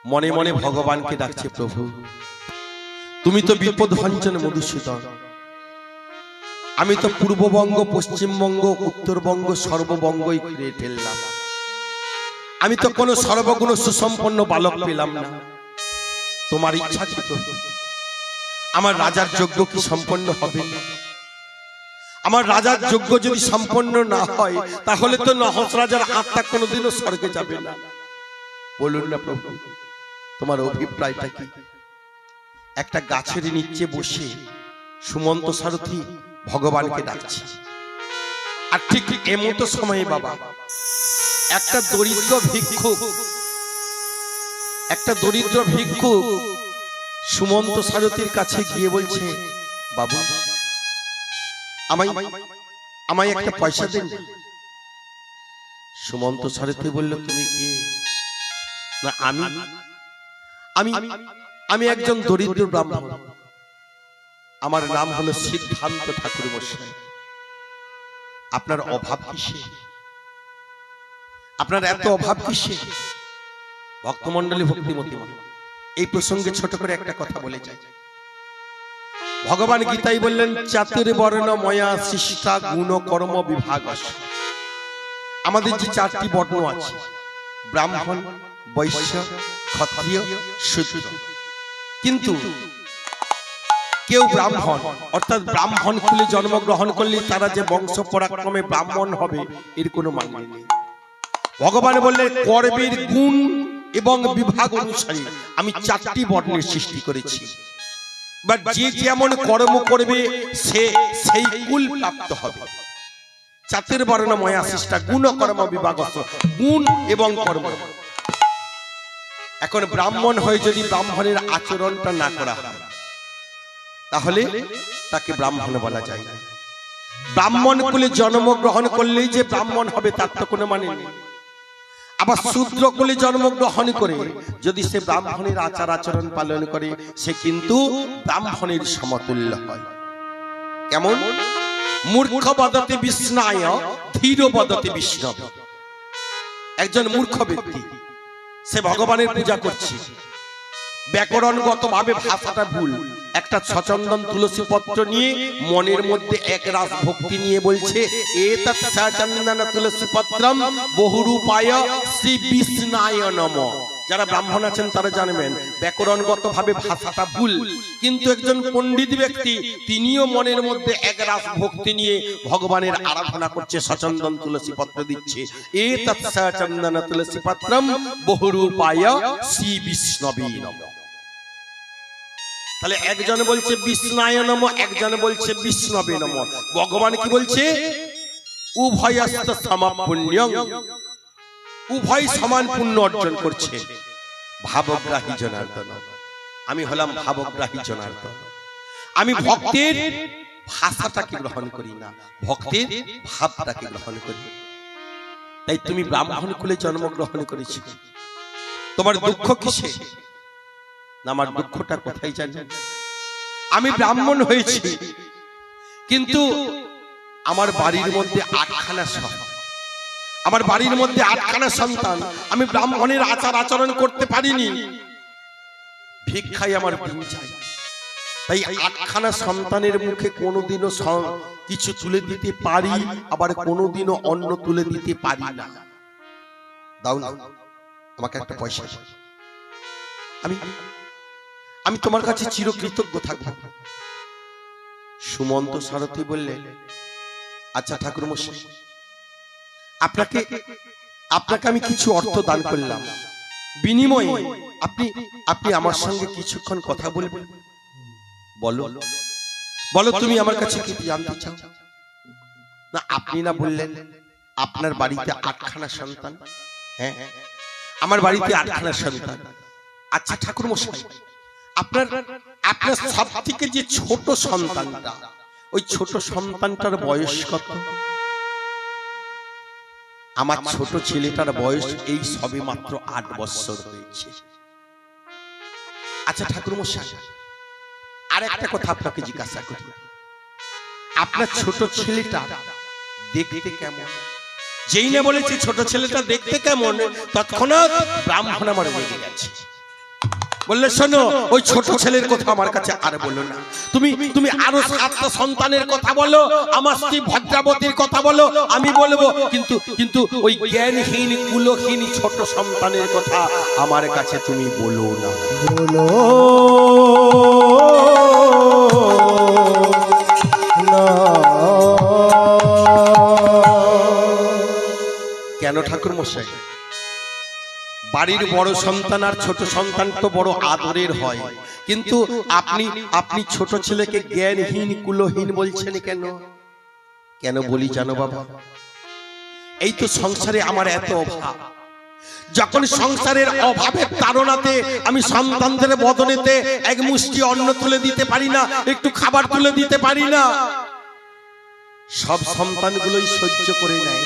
মনে মনে ভগবানকে ডাকছে, প্রভু তুমি তো বিপদভঞ্জন মধুসূদন। আমি তো পূর্ববঙ্গ, পশ্চিমবঙ্গ, উত্তরবঙ্গ, সর্ববঙ্গই ঘুরে ফেললাম। আমি তো কোনো সর্বগুণ সুসম্পন্ন বালক পেলাম না। তোমার ইচ্ছা কি প্রভু? আমার রাজার যজ্ঞ কি সম্পন্ন হবে না? আমার রাজার যজ্ঞ যদি সম্পন্ন না হয়, তাহলে তো নহস রাজার আত্মা কোনোদিনও স্বর্গে যাবে না। বলুন না প্রভু, তোমার অভিপ্রায়টা কি? একটা গাছের নিচে বসে সুমন্ত সারথী ভগবানকে ডাকছে। আর ঠিক এমতো সময়ে বাবা, একটা দরিদ্র ভিক্ষুক সুমন্ত সারথীর কাছে গিয়ে বলছে, বাবু আমায় একটা পয়সা দেন। সুমন্ত সারথী বলল, তুমি কে? না আমি আমি একজন দরিদ্র ব্রাহ্মণ, আমার নাম হলো সিদ্ধান্ত ঠাকুর মশাই। আপনার অভাব কিসে? আপনার এত অভাব কিসে? ভক্তমণ্ডলী, ভক্তিমতী মা, এই প্রসঙ্গে ছোট করে একটা কথা বলে যাই। ভগবান গীতাই বললেন, চাতুর্বর্ণ ময়া সৃষ্টা গুণ কর্ম বিভাগ। আমাদের যে চারটি বর্ণ আছে, ব্রাহ্মণ, বৈশ্য, ক্ষত্রিয়, শূদ্র, কিন্তু কেউ ব্রাহ্মণ অর্থাৎ ব্রাহ্মণ কুলে জন্মগ্রহণ করলে তারা যে বংশ পরাক্রমে ব্রাহ্মণ হবে এর কোনো মানে নেই। ভগবান বললেন, কর্মের গুণ এবং বিভাগ অনুসারে আমি চারটি বর্ণের সৃষ্টি করেছি। বাট যে যেমন কর্ম করবে সে সেই কুল প্রাপ্ত হবে। চাতুর্বর্ণ ময়া সৃষ্টা গুণ কর্ম বিভাগ, গুণ এবং কর্ম। এখন ব্রাহ্মণ হয়ে যদি ব্রাহ্মণের আচরণটা না করা হয় তাহলে তাকে ব্রাহ্মণ বলা যায় না। ব্রাহ্মণ কুলে জন্মগ্রহণ করলেই যে ব্রাহ্মণ হবে তার তো কোনো মানে নেই। আবার শূদ্র কুলে জন্মগ্রহণ করে যদি সে ব্রাহ্মণের আচার আচরণ পালন করে সে কিন্তু ব্রাহ্মণের সমতুল্য হয়। কেমন? মূর্খ বদতে বিষ্ণায় ধীর বদতে বিষ্ণব। একজন মূর্খ ব্যক্তি, সে ভগবানের পূজা করছে, ব্যাকরণগত ভাবে ভাষাটা ভুল, একটা সচন্দন তুলসী পত্র নিয়ে মনের মধ্যে এক রাস ভক্তি নিয়ে বলছে, এতৎ সচন্দন তুলসী পত্রম বহুরূপায় শ্রী বিষ্ণায় নমঃ। যারা ব্রাহ্মণ আছেন তারা জানবেন ব্যাকরণগত ভাবে ভাষাটা ভুল, কিন্তু একজন পণ্ডিত ব্যক্তি তিনিও মনের মধ্যে এক রাস ভক্তি নিয়ে ভগবানের আরাধনা করছে, সচন্দন তুলসী পত্র দিচ্ছে, এতৎ সচন্দন তুলসী পত্রম বহুরূপায় শ্রী বিষ্ণবে নমঃ। তাহলে একজন বলছে বিষ্ণায় নমঃ, একজন বলছে বিষ্ণবে নমঃ। ভগবান কি বলছে? উভয়স্ত সমপুণ্যং, উভয় সমান পুণ্য অর্জন করছে। ভাবগ্রাহী জনার্দন, আমি হলাম ভাবগ্রাহী জনার্দন। আমি ভক্তের ভাষাটাকে গ্রহণ করি না, ভক্তের ভাবটাকে গ্রহণ করি। তাই তুমি ব্রাহ্মণ কুলে জন্মগ্রহণ করেছি, তোমার দুঃখ কিসে? না, আমার দুঃখটা কোথায় জানেন? আমি ব্রাহ্মণ হয়েছি কিন্তু আমার বাড়ির মধ্যে 8খানা সন্তান, আমার বাড়ির মধ্যে 8খানা সন্তান, আমি ব্রাহ্মণের আচার আচরণ করতে পারিনি, ভিক্ষায় আমার দিন চাই। তাই 8খানা সন্তানের মুখে কোনোদিনও কিছু তুলে দিতে পারি, আবার কোনোদিনও অন্ন তুলে দিতে পারি না। দাও না আমাকে একটা পয়সা, আমি তোমার কাছে চিরকৃতজ্ঞ থাকবো। সুমন্ত সারথী বললেন, আচ্ছা ঠাকুর মশাই, আপনাকে আমি কিছু অর্থ দান করলাম, বিনিময়ে আপনি আমার সঙ্গে কিছুক্ষণ কথা বলবেন? বলো বলো, তুমি আমার কাছে কি জানতে চাও? না, আপনি না বললেন আপনার বাড়িতে 8খানা সন্তান? হ্যাঁ, আমার বাড়িতে 8খানা সন্তান। আচ্ছা ঠাকুর মশাই, আপনার সব থেকে যে ছোট সন্তানটা, ওই ছোট সন্তানটার বয়স কত? আমার ছোট ছেলেটার বয়স এই সবে মাত্র 8 বছর হয়েছে। আচ্ছা ঠাকুর মশাই, আর একটা কথা আপনাকে জিজ্ঞাসা করি, আপনার ছোট ছেলেটা দেখতে কেমন? যেই না বলেছি ছোট ছেলেটা দেখতে কেমন, তৎক্ষণাৎ ব্রাহ্মণ আমার রেগে গেছে, বললে শোনো, ওই ছোট ছেলের কথা আমার কাছে আর বলো না, তুমি আরো 7টা সন্তানের কথা বলো, আমার স্ত্রী ভদ্রাবতীর কথা বলো, আমি বলবো, কিন্তু ওই জ্ঞানহীন কুলহীন ছোট সন্তানের কথা আমার কাছে তুমি বলো না। বলো না। কেন ঠাকুর মশাই? বাড়ির বড় সন্তান আর ছোট সন্তান তো বড় আদরের হয়, কিন্তু আপনি ছোট ছেলেকে জ্ঞানহীন কুলহীন বলছেন কেন? কেন বলি জানো বাবা? এই তো সংসারে আমার এত অভাব, যখন সংসারের অভাবের তাড়নাতে আমি সন্তানদের বদনেতে এক মুষ্টি অন্ন তুলে দিতে পারি না, একটু খাবার তুলে দিতে পারি না, সব সন্তানগুলোই সহ্য করে নেয়,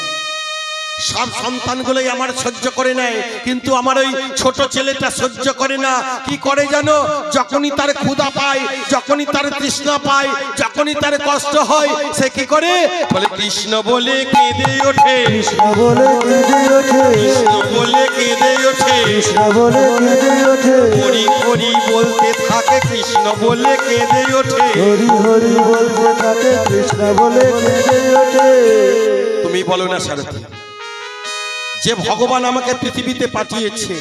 সব সন্তানগুলোই আমার সহ্য করে নেয়, কিন্তু আমার ওই ছোট ছেলেটা সহ্য করে না। কি করে জানো? যখনই তার ক্ষুধা পায়, যখনই তার তৃষ্ণা পায়, যখনই তার কষ্ট হয়, সে কি করে? বলে কৃষ্ণ বলে কেঁদে ওঠে, কৃষ্ণ বলে কেঁদে ওঠে, কৃষ্ণ বলে কেঁদে ওঠে, কৃষ্ণ বলে কেঁদে ওঠে, হরি হরি বলতে থাকে, কৃষ্ণ বলে কেঁদে ওঠে। হরি হরি বলতে থাকে, কৃষ্ণ বলে কেঁদে ওঠে। তুমি বলো না সারথী, যে ভগবান আমাকে পৃথিবীতে পাঠিয়েছে,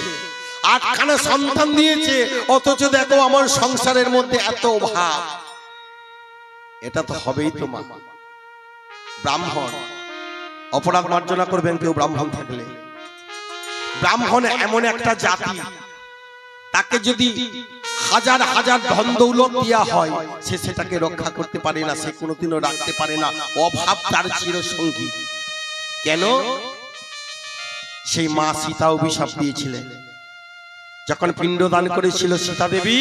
8খানা সন্তান দিয়েছে, অথচ দেখো আমার সংসারের মধ্যে এত অভাব। এটা তো হবেই তো মা। ব্রাহ্মণ, অপরাধ মার্জনা করবেন কেউ ব্রাহ্মণ থাকলে। ব্রাহ্মণ এমন একটা জাতি, তাকে যদি হাজার হাজার ধন দৌলত দেওয়া হয়, সে সেটাকে রক্ষা করতে পারে না, সে কোনোদিনও রাখতে পারে না। অভাব তার চিরসঙ্গী। কেন? সেই মা সীতা অভিশাপ দিয়েছিলেন। যখন পিণ্ডদান করেছিল সীতা দেবী,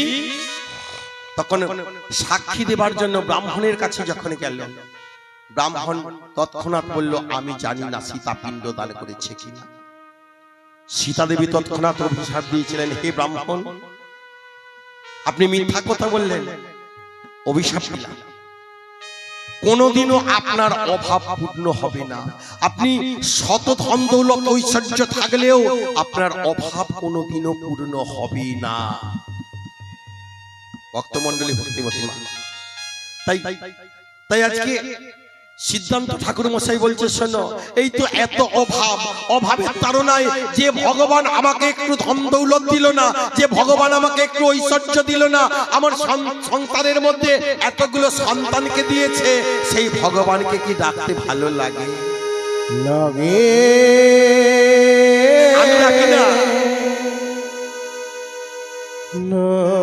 তখন সাক্ষী দেবার জন্য ব্রাহ্মণের কাছে যখন গেল, ব্রাহ্মণ তৎক্ষণাৎ বলল, আমি জানি না সীতা পিণ্ডদান করেছে কিনা। সীতা দেবী তৎক্ষণাৎ অভিশাপ দিয়েছিলেন, হে ব্রাহ্মণ, আপনি মিথ্যা কথা বললেন, অভিশাপ দিলাম। কোনোদিনও আপনার অভাব পূর্ণ হবে না। আপনি শত ধন দৌলত ঐশ্বর্য থাকলেও আপনার অভাব কোনোদিনও পূর্ণ হবে না। ভক্তমণ্ডলী, ভক্তিমতী মা, তাই আজকে সিদ্ধান্ত ঠাকুর মশাই বলছে, শোনো, এই তো এত অভাব, অভাবের তাড়নায় যে ভগবান আমাকে একটু ধন দৌলত দিল না, যে ভগবান আমাকে একটু ঐশ্বর্য দিল না, আমার সংসারের মধ্যে এতগুলো সন্তানকে দিয়েছে, সেই ভগবানকে কি ডাকতে ভালো লাগে? লাগে। আমি ডাকি না,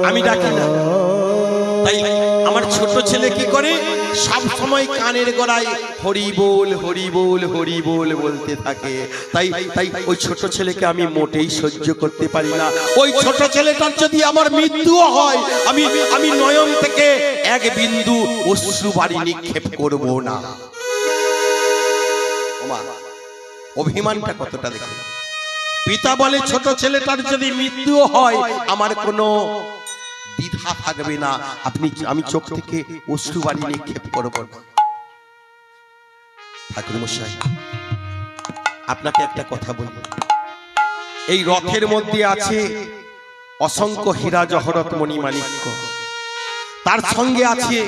আমি ডাকি না। তাই আমার ছোট ছেলে কি করে? সব সময় কানের গড়ায় হরি বল হরি বল হরি বল বলতে থাকে। তাই তাই ওই ছোট ছেলেকে আমি মোটেই সহ্য করতে পারি না। ওই ছোট ছেলেটার যদি আমার মৃত্যুও হয়, আমি নয়ন থেকে এক বিন্দু অশ্রু বাড়ি নিক্ষেপ করব না। ওমা, অভিমানটা কতটা দেখে। পিতা বলে, ছোট ছেলেটার যদি মৃত্যুও হয়, আমার কোনো দ্বিধা থাকবে না, আমি চোখ থেকে অশ্রু বাড়ি নিক্ষেপ করব। ঠাকুর মশাই, আপনাকে একটা কথা বলবো। এই রথের মধ্যে আছে অসংখ্য হীরা জহরত মণিমাণিক্য, তার সঙ্গে আছে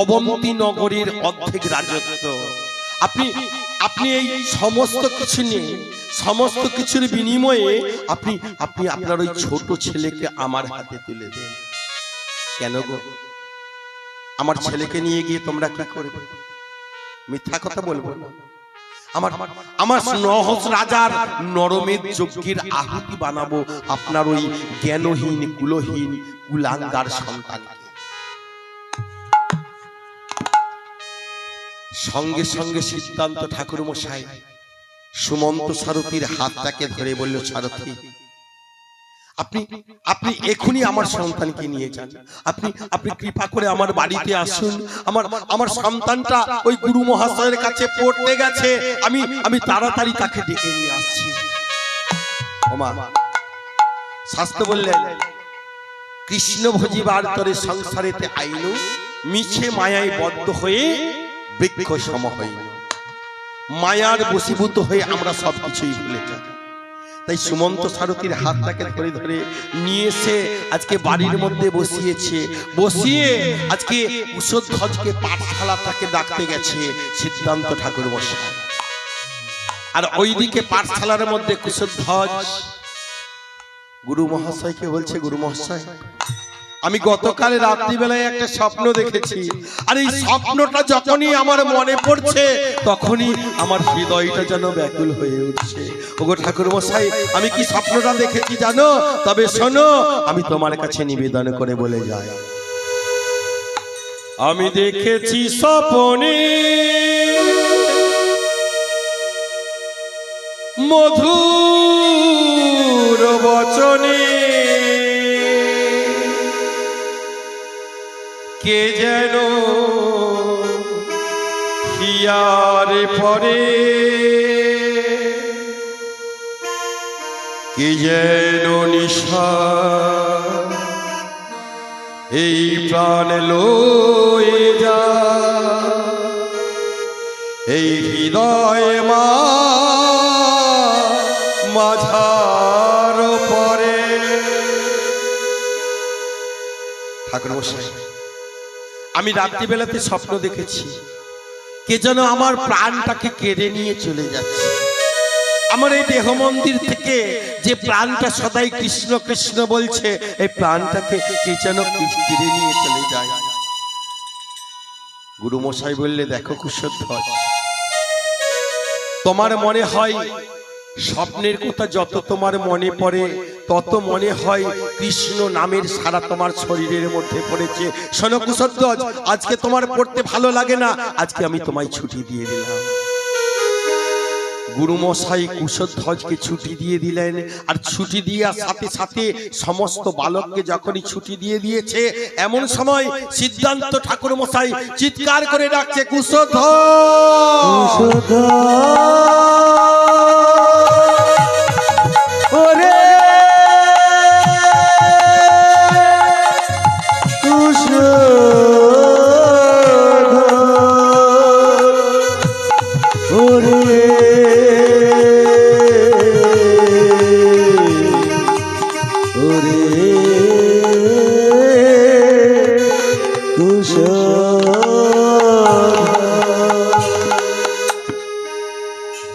অবন্তী নগরীর অর্ধেক রাজত্ব। আপনি এই সমস্ত কিছু নিয়ে, সমস্ত কিছুর বিনিময়ে আপনি আপনার ওই ছোট ছেলেকে আমার হাতে তুলে দেন। কেন গো? আমার ছেলেকে নিয়ে গিয়ে তোমরা কি করবে? মিথ্যা কথা বলবো না। আমার নহস রাজার নরমের যজ্ঞের আহুতি বানাবো আপনার ওই জ্ঞানহীন, কুলহীন, কুলাঙ্গার সন্তানকে। সঙ্গে সঙ্গে সিদ্ধান্ত ঠাকুর মশাই সুমন্ত সারথীর হাতটাকে ধরে বলল, সারথী, আপনি এখনই আমার সন্তানকে নিয়ে যান। আপনি কৃপা করে আমার বাড়িতে আসুন। আমার সন্তানটা ওই গুরু মহাশয়ের কাছে পড়তে গেছে, আমি তাড়াতাড়ি তাকে ডেকে নিয়ে আসছি। ওমা, শাস্ত্র বললেন, কৃষ্ণ ভজিবার তরে সংসারেতে আইনু, মিছে মায়ায় বদ্ধ হয়ে বৃক্ষ সম হইল। মায়ার বশীভূত হয়ে আমরা সবকিছুই ভুলে যাই। তাই সুমন্ত সারথীর হাতটাকে ধরে ধরে নিয়ে এসে আজকে বাড়ির মধ্যে বসিয়ে আজকে কুশধ্বজকে পাঠশালাটাকে ডাকতে গেছে সিদ্ধান্ত ঠাকুর মশাই। আর ওইদিকে পাঠশালার মধ্যে কুশধ্বজ গুরু মহাশয়কে বলছে, গুরু মহাশয়, আমি গতকাল রাত্রিবেলায় একটা স্বপ্ন দেখেছি, আর এই স্বপ্নটা যখনই আমার মনে পড়ছে তখনই আমার হৃদয়টা যেন ব্যাকুল হয়ে উঠছে। ওগো ঠাকুর মশাই, আমি কি স্বপ্নটা দেখেছি জানো? তবে শোনো, আমি তোমার কাছে নিবেদন করে বলে যাই। আমি দেখেছি স্বপ্নে মধুর বচনে কে যেন হিয়ারে পরে কি যেন নিশা এই প্রাণ লয়ে যা, এই হৃদয় মাঝার পরে। ঠাকুর মশাই, আমি রাত্রিবেলাতে স্বপ্ন দেখেছি কে যেন আমার প্রাণটাকে কেড়ে নিয়ে চলে যাচ্ছে। আমার এই দেহ মন্দির থেকে যে প্রাণটা সদাই কৃষ্ণ কৃষ্ণ বলছে, এই প্রাণটাকে কে যেন কেড়ে নিয়ে চলে যায়। গুরু মশাই বললে, দেখো কুশধ্বজ, তোমার মনে হয় স্বপ্নের কথা যত তোমার মনে পড়ে তত মনে হয় কৃষ্ণ নামের সারা তোমার শরীরের মধ্যে পড়েছে। শোনো কুশধ্বজ, আজকে তোমার পড়তে ভালো লাগে না, আজকে আমি তোমায় ছুটি দিয়ে দিলাম। গুরু মশাই কুশধ্বজকে ছুটি দিয়ে দিলেন, আর ছুটি দেওয়ার সাথে সাথে সমস্ত বালককে যখনই ছুটি দিয়ে দিয়েছে, এমন সময় সিদ্ধান্ত ঠাকুর মশাই চিৎকার করে ডাকছে, কুশধ্বজ, ওরে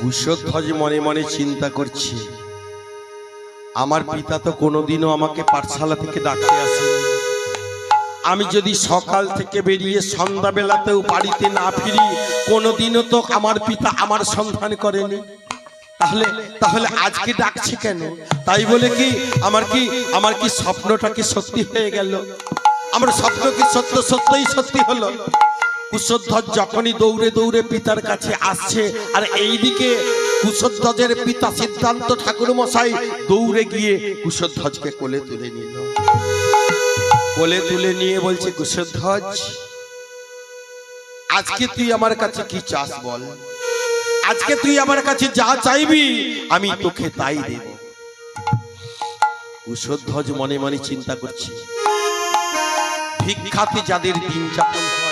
কুশধ্বজ মনে মনে চিন্তা করছি, আমার পিতা তো কোনোদিনও আমাকে পাঠশালা থেকে ডাকতে আসেনি। আমি যদি সকাল থেকে বেরিয়ে সন্ধ্যা বেলাতেও বাড়িতে না ফিরি, কোনোদিনও তো আমার পিতা আমার সন্ধান করেনি। তাহলে আজকে ডাকছে কেন? তাই বলে কি আমার কি স্বপ্নটা কি সত্যি হয়ে গেল? আমার স্বপ্ন কি সত্যই সত্যি হলো? কুশধ্বজ যখনই দৌড়ে দৌড়ে পিতার কাছে আসছে, আর এইদিকে কুশধ্বজের পিতা সিদ্ধান্ত ঠাকুর মশাই দৌড়ে গিয়ে কুশধ্বজকে কোলে তুলে নিল। কোলে তুলে নিয়ে বলছে, কুশধ্বজ, আজকে তুই আমার কাছে কি চাস বল? আজকে তুই আমার কাছে যা চাইবি আমি তোকে তাই দেব। কুশধ্বজ মনে মনে চিন্তা করছে, ভিক্ষাতে যাদের দিন যাপন হয়,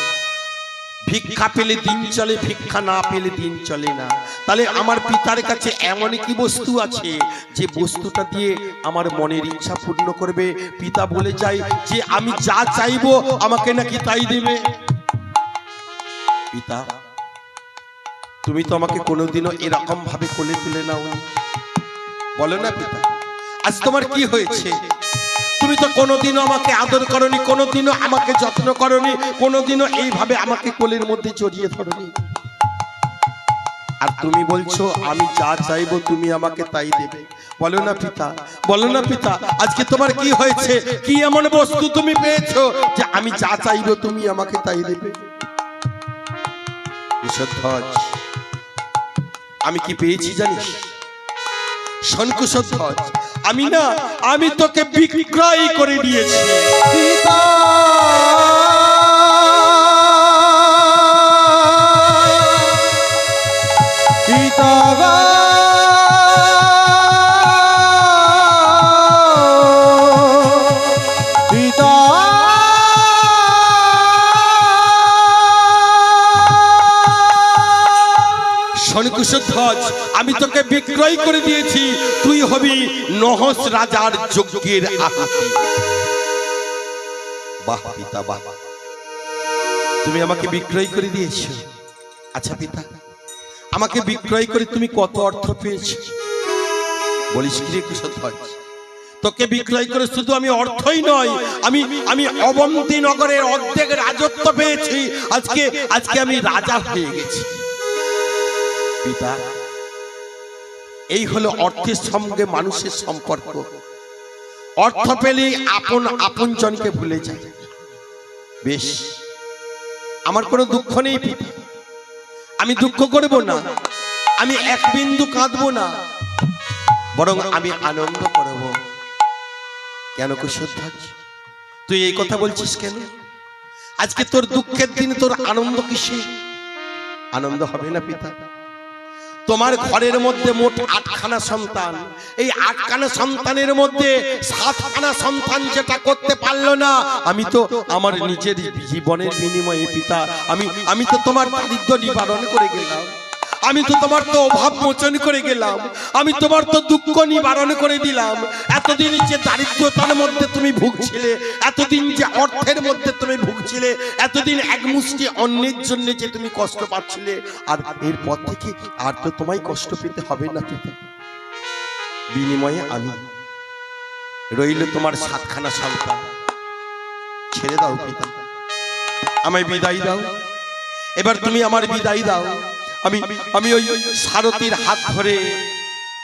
ভিক্ষা পেলে দিন চলে, ভিক্ষা না পেলে দিন চলে না। তাহলে আমার পিতার কাছে এমন কি বস্তু আছে যে বস্তুটা দিয়ে আমার মনের ইচ্ছা পূর্ণ করবে? পিতা বলে যায় যে আমি যা চাইবো আমাকে নাকি তাই দেবে। পিতা, তুমি তো আমাকে কোনোদিনও এরকম ভাবে কোলে তুলে নাও, বলো না পিতা, আজ তোমার কি হয়েছে? তুমি তো কোনোদিনও আমাকে আদর করনি, কোনোদিনও আমাকে যত্ন করনি, কোনোদিনও এইভাবে আমাকে কোলের মধ্যে জড়িয়ে ধরনি। আর তুমি বলছো আমি যা চাইবো তুমি আমাকে তাই দেবে। বলো না পিতা, বলো না পিতা, আজকে তোমার কি হয়েছে? কি এমন বস্তু তুমি পেয়েছো যে আমি যা চাইবো তুমি আমাকে তাই দেবে? কুশধ্বজ, আমি কি পেয়েছি জানিস? শোন কুশধ্বজ, আমি তোকে বিক্রয় করে দিয়েছি। পিতা পিতা পিতা শোন কুশধ্বজ, আমি তোকে বিক্রয় করে দিয়েছি, তুই হবি নহস রাজার যজ্ঞের আহুতি। বাহ পিতা বাহ, তুমি আমাকে বিক্রয় করে দিয়েছো। আচ্ছা পিতা, আমাকে বিক্রয় করে তুমি কত অর্থ পেয়েছো বলিস কি রে কুশধ্বজ? তোকে বিক্রয় করে শুধু আমি অর্থই নয়, আমি অবন্তী নগরের অর্ধেক রাজত্ব পেয়েছি। আজকে আমি রাজা হয়ে গেছি। পিতা, এই হলো অর্থের সঙ্গে মানুষের সম্পর্ক। অর্থ পেলে আপন জনকে ভুলে যায়। বেশ, আমার কোনো দুঃখ নেই পিতা, আমি দুঃখ করব না, আমি এক বিন্দু কাঁদবো না, বরং আমি আনন্দ করব। কেন কুশধ্বজ, তুই এই কথা বলছিস কেন? আজকে তোর দুঃখের দিন তোর আনন্দ কিসে? আনন্দ হবে না পিতা? তোমার ঘরের মধ্যে মোট 8খানা সন্তান, এই 8খানা সন্তানের মধ্যে 7খানা সন্তান যেটা করতে পারলো না, আমি তো আমার নিজের জীবনের বিনিময়ে পিতা আমি তো তোমার দারিদ্র নিবারণ করে গেলাম, আমি তো তোমার তো অভাব মোচন করে গেলাম, আমি তোমার তো দুঃখ নিবারণ করে দিলাম। এতদিন যে দারিদ্রতার মধ্যে তুমি ভুগছিলে, এতদিন যে অর্থের মধ্যে তুমি ভুগছিলে, এতদিন এক মুষ্টি অন্যের জন্য যে তুমি কষ্ট পাচ্ছিলে, আর এরপর থেকে আর তো তোমায় কষ্ট পেতে হবে না পিতা। বিনিময়ে আমি রইল তোমার 7খানা সন্তান। ছেড়ে দাও পিতা, আমায় বিদায় দাও। এবার তুমি আমার বিদায় দাও। আমি ওই সারথীর হাত ধরে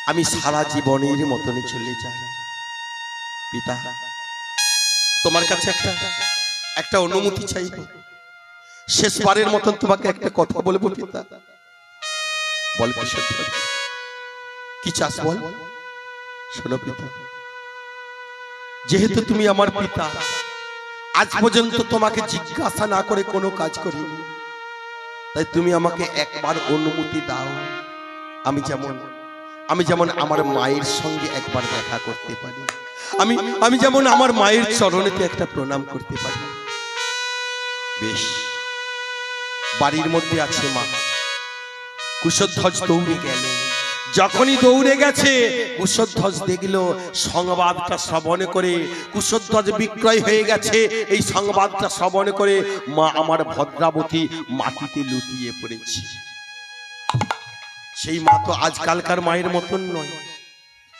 আমি সারা জীবনের মতনই চলে যাই। পিতা, তোমার কাছে একটা অনুমতি চাইব, শেষবারের মতন তোমাকে একটা কথা বলবো পিতা। বল কি চাস বল। শোনো পিতা, যেহেতু তুমি আমার পিতা, আজ পর্যন্ত তোমাকে জিজ্ঞাসা না করে কোনো কাজ করিনি, তাই তুমি আমাকে একবার অনুমতি দাও, আমি যেমন আমার মায়ের সঙ্গে একবার দেখা করতে পারি, আমি যেমন আমার মায়ের চরণেতে একটা প্রণাম করতে পারি। বেশ, বাড়ির মধ্যে আছে মা। কুশধ্বজ দৌড়ে গেল। যখনই দৌড়ে গেছে, কুশধ্বজ দেখল সংবাদটা শ্রবণ করে কুশধ্বজ বিক্রয় হয়ে গেছে। এই সংবাদটা শ্রবণ করে মা আমার ভদ্রাবতী মাটিতে লুটিয়ে পড়েছে। সেই মা তো আজকালকার মায়ের মতন নয়,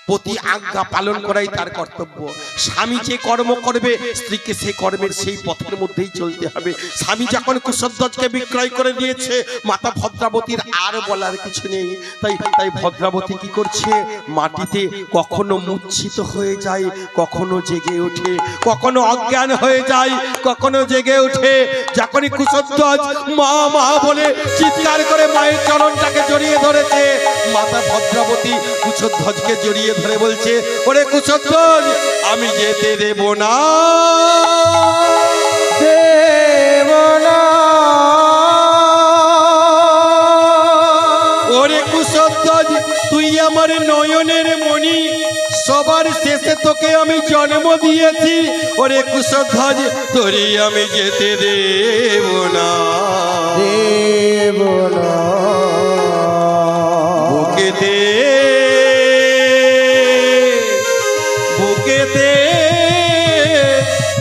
প্রতি আজ্ঞা পালন করাই তার কর্তব্য। স্বামী যে কর্ম করবে, স্ত্রীকে সেই কর্মের সেই পথের মধ্যেই চলতে হবে। স্বামী যখন কুশধ্বজকে বিক্রয় করে দিয়েছে, মাতা ভদ্রাবতীর আর বলার কিছু নেই। তাই ভদ্রাবতী কি করছে, মাটিতে কখনো মূর্ছিত হয়ে যায়, কখনো জেগে ওঠে, কখনো অজ্ঞান হয়ে যায়, কখনো জেগে ওঠে। যখনই কুশধ্বজ মা মা বলে চিৎকার করে মায়ের চরণটাকে জড়িয়ে ধরেছে, মাতা ভদ্রাবতী কুশধ্বজকে জড়িয়ে ধরে বলছে, ওরে কুশধ্বজ, আমি যেতে দেব না, দেব না। ওরে কুশধ্বজ, তুই আমার নয়নের মণি, সবার শেষে তোকে আমি জন্ম দিয়েছি। ওরে কুশধ্বজ, তোরে আমি যেতে দেব না, দেব না। বুকেতে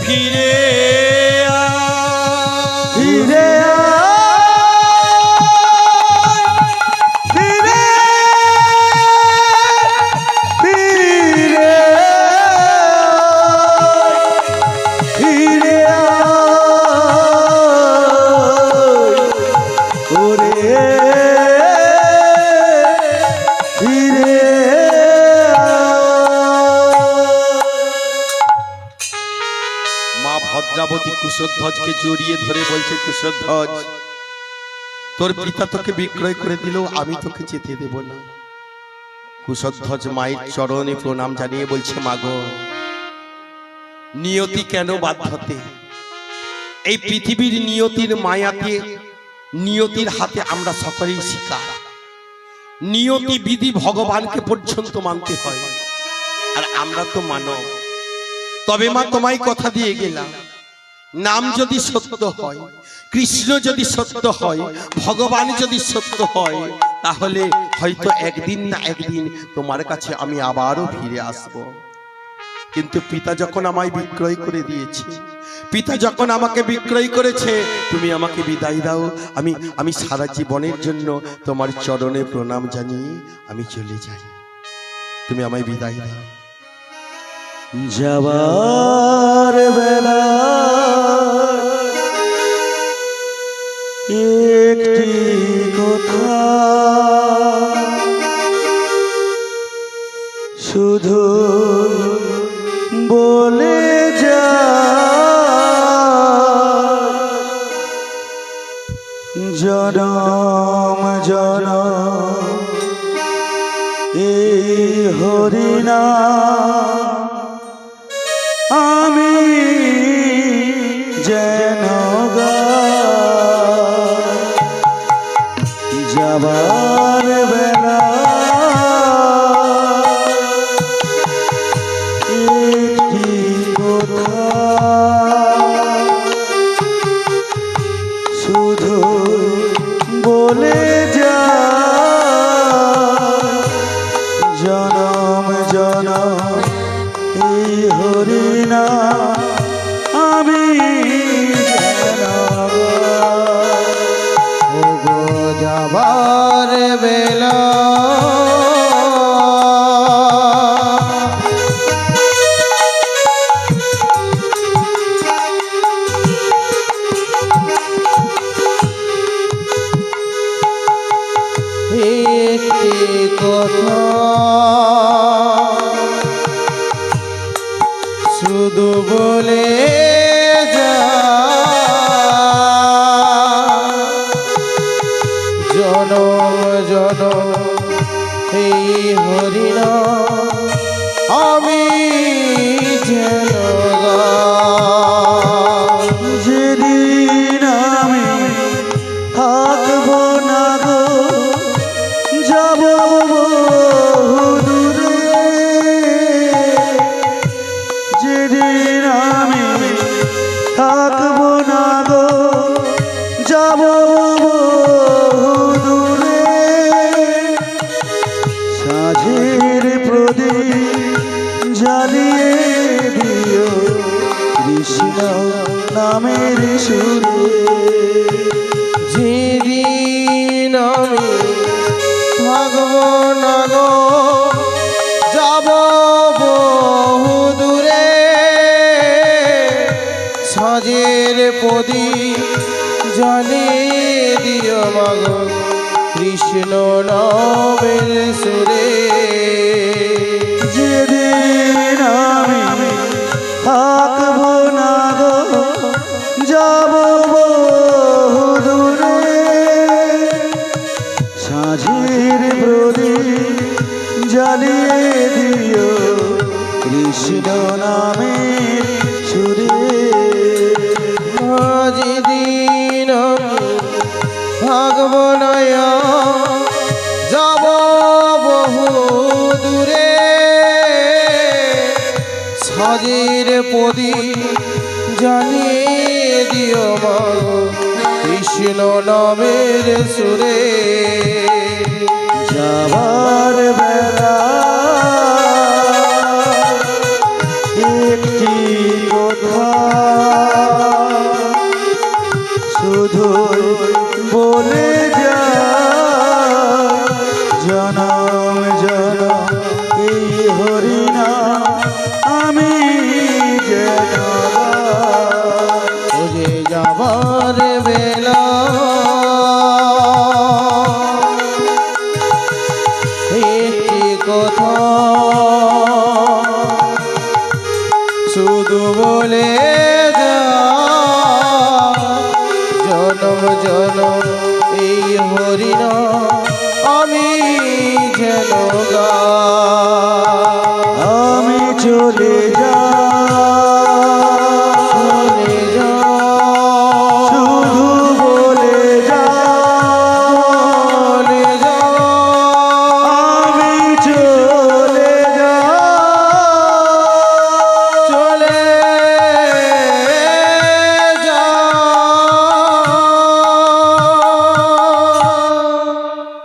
ফিরে ফিরে ফিরে ফিরে ফিরে ওরে ফিরে। মা ভদ্রাবতী কুশধ্বজকে জড়িয়ে ধরে বলছে, কুশধ্বজ, তোর পিতা তোকে বিক্রয় করে দিলেও আমি তোকে যেতে দেব না। কুশধ্বজ মায়ের চরণে প্রণাম জানিয়ে বলছে, মাগো, নিয়তি কেন বাধ্যতে, এই পৃথিবীর নিয়তির মায়াতে, নিয়তির হাতে আমরা সকলেই শিকার। নিয়তি বিধি ভগবানকে পর্যন্ত মানতে হয়, আর আমরা তো মানব। তবে মা, তোমায় কথা দিয়ে গেলাম, নাম যদি সত্য হয়, কৃষ্ণ যদি সত্য হয়, ভগবান যদি সত্য হয়, তাহলে হয়তো একদিন না একদিন তোমার কাছে আমি আবারও ফিরে আসব। কিন্তু পিতা যখন আমায় বিক্রয় করে দিয়েছে, পিতা যখন আমাকে বিক্রয় করেছে, তুমি আমাকে বিদায় দাও। আমি সারা জীবনের জন্য তোমার চরণে প্রণাম জানিয়ে আমি চলে যাই। তুমি আমায় বিদায় দাও। যাবার বেলা একটি কথা শুধু বলে যা, জনম জনম এই হরিনা আমি যেন গাই। যাবার বেলা শুধু বলে যা জনম জনম এই হরিনা আমি যেন ওগো যাবার বেলা একটি কথা শুধু বলে যা জনম জনম এই হরিনা আমি যেন গাই। যেদিন আমি থাকবো না গো যাব দূরে যেদিন আমি থাকবো না গো যাব দূরে সাঁঝের প্রদীপ জ্বালিয়ে দিও কৃষ্ণ নামের সুরে যেদিন আমি থাকব না গো যাব বহু দূরে সাঁঝের প্রদীপ জ্বালিয়ে দিও মাগো কৃষ্ণ নামের সুরে। যেদিন আমি থাকবো না গো যাব দূরে সাঁঝের প্রদীপ জ্বালিয়ে দিও কৃষ্ণ নামের সুরে যেদিন আমি থাকব না যাব বহু দূরে সাজের প্রদীপ জ্বালিয়ে দিও মা কৃষ্ণ নামের সুরে। যাবার বেলা একটি কথা শুধু বলে যা জনম জনম এই হরিনা আমি যেন ওরে যাবার বেলা একটি কথা শুধু বলে যা জনম জনম এই হরিনা আমি যেন গাই। আমি চলে যাই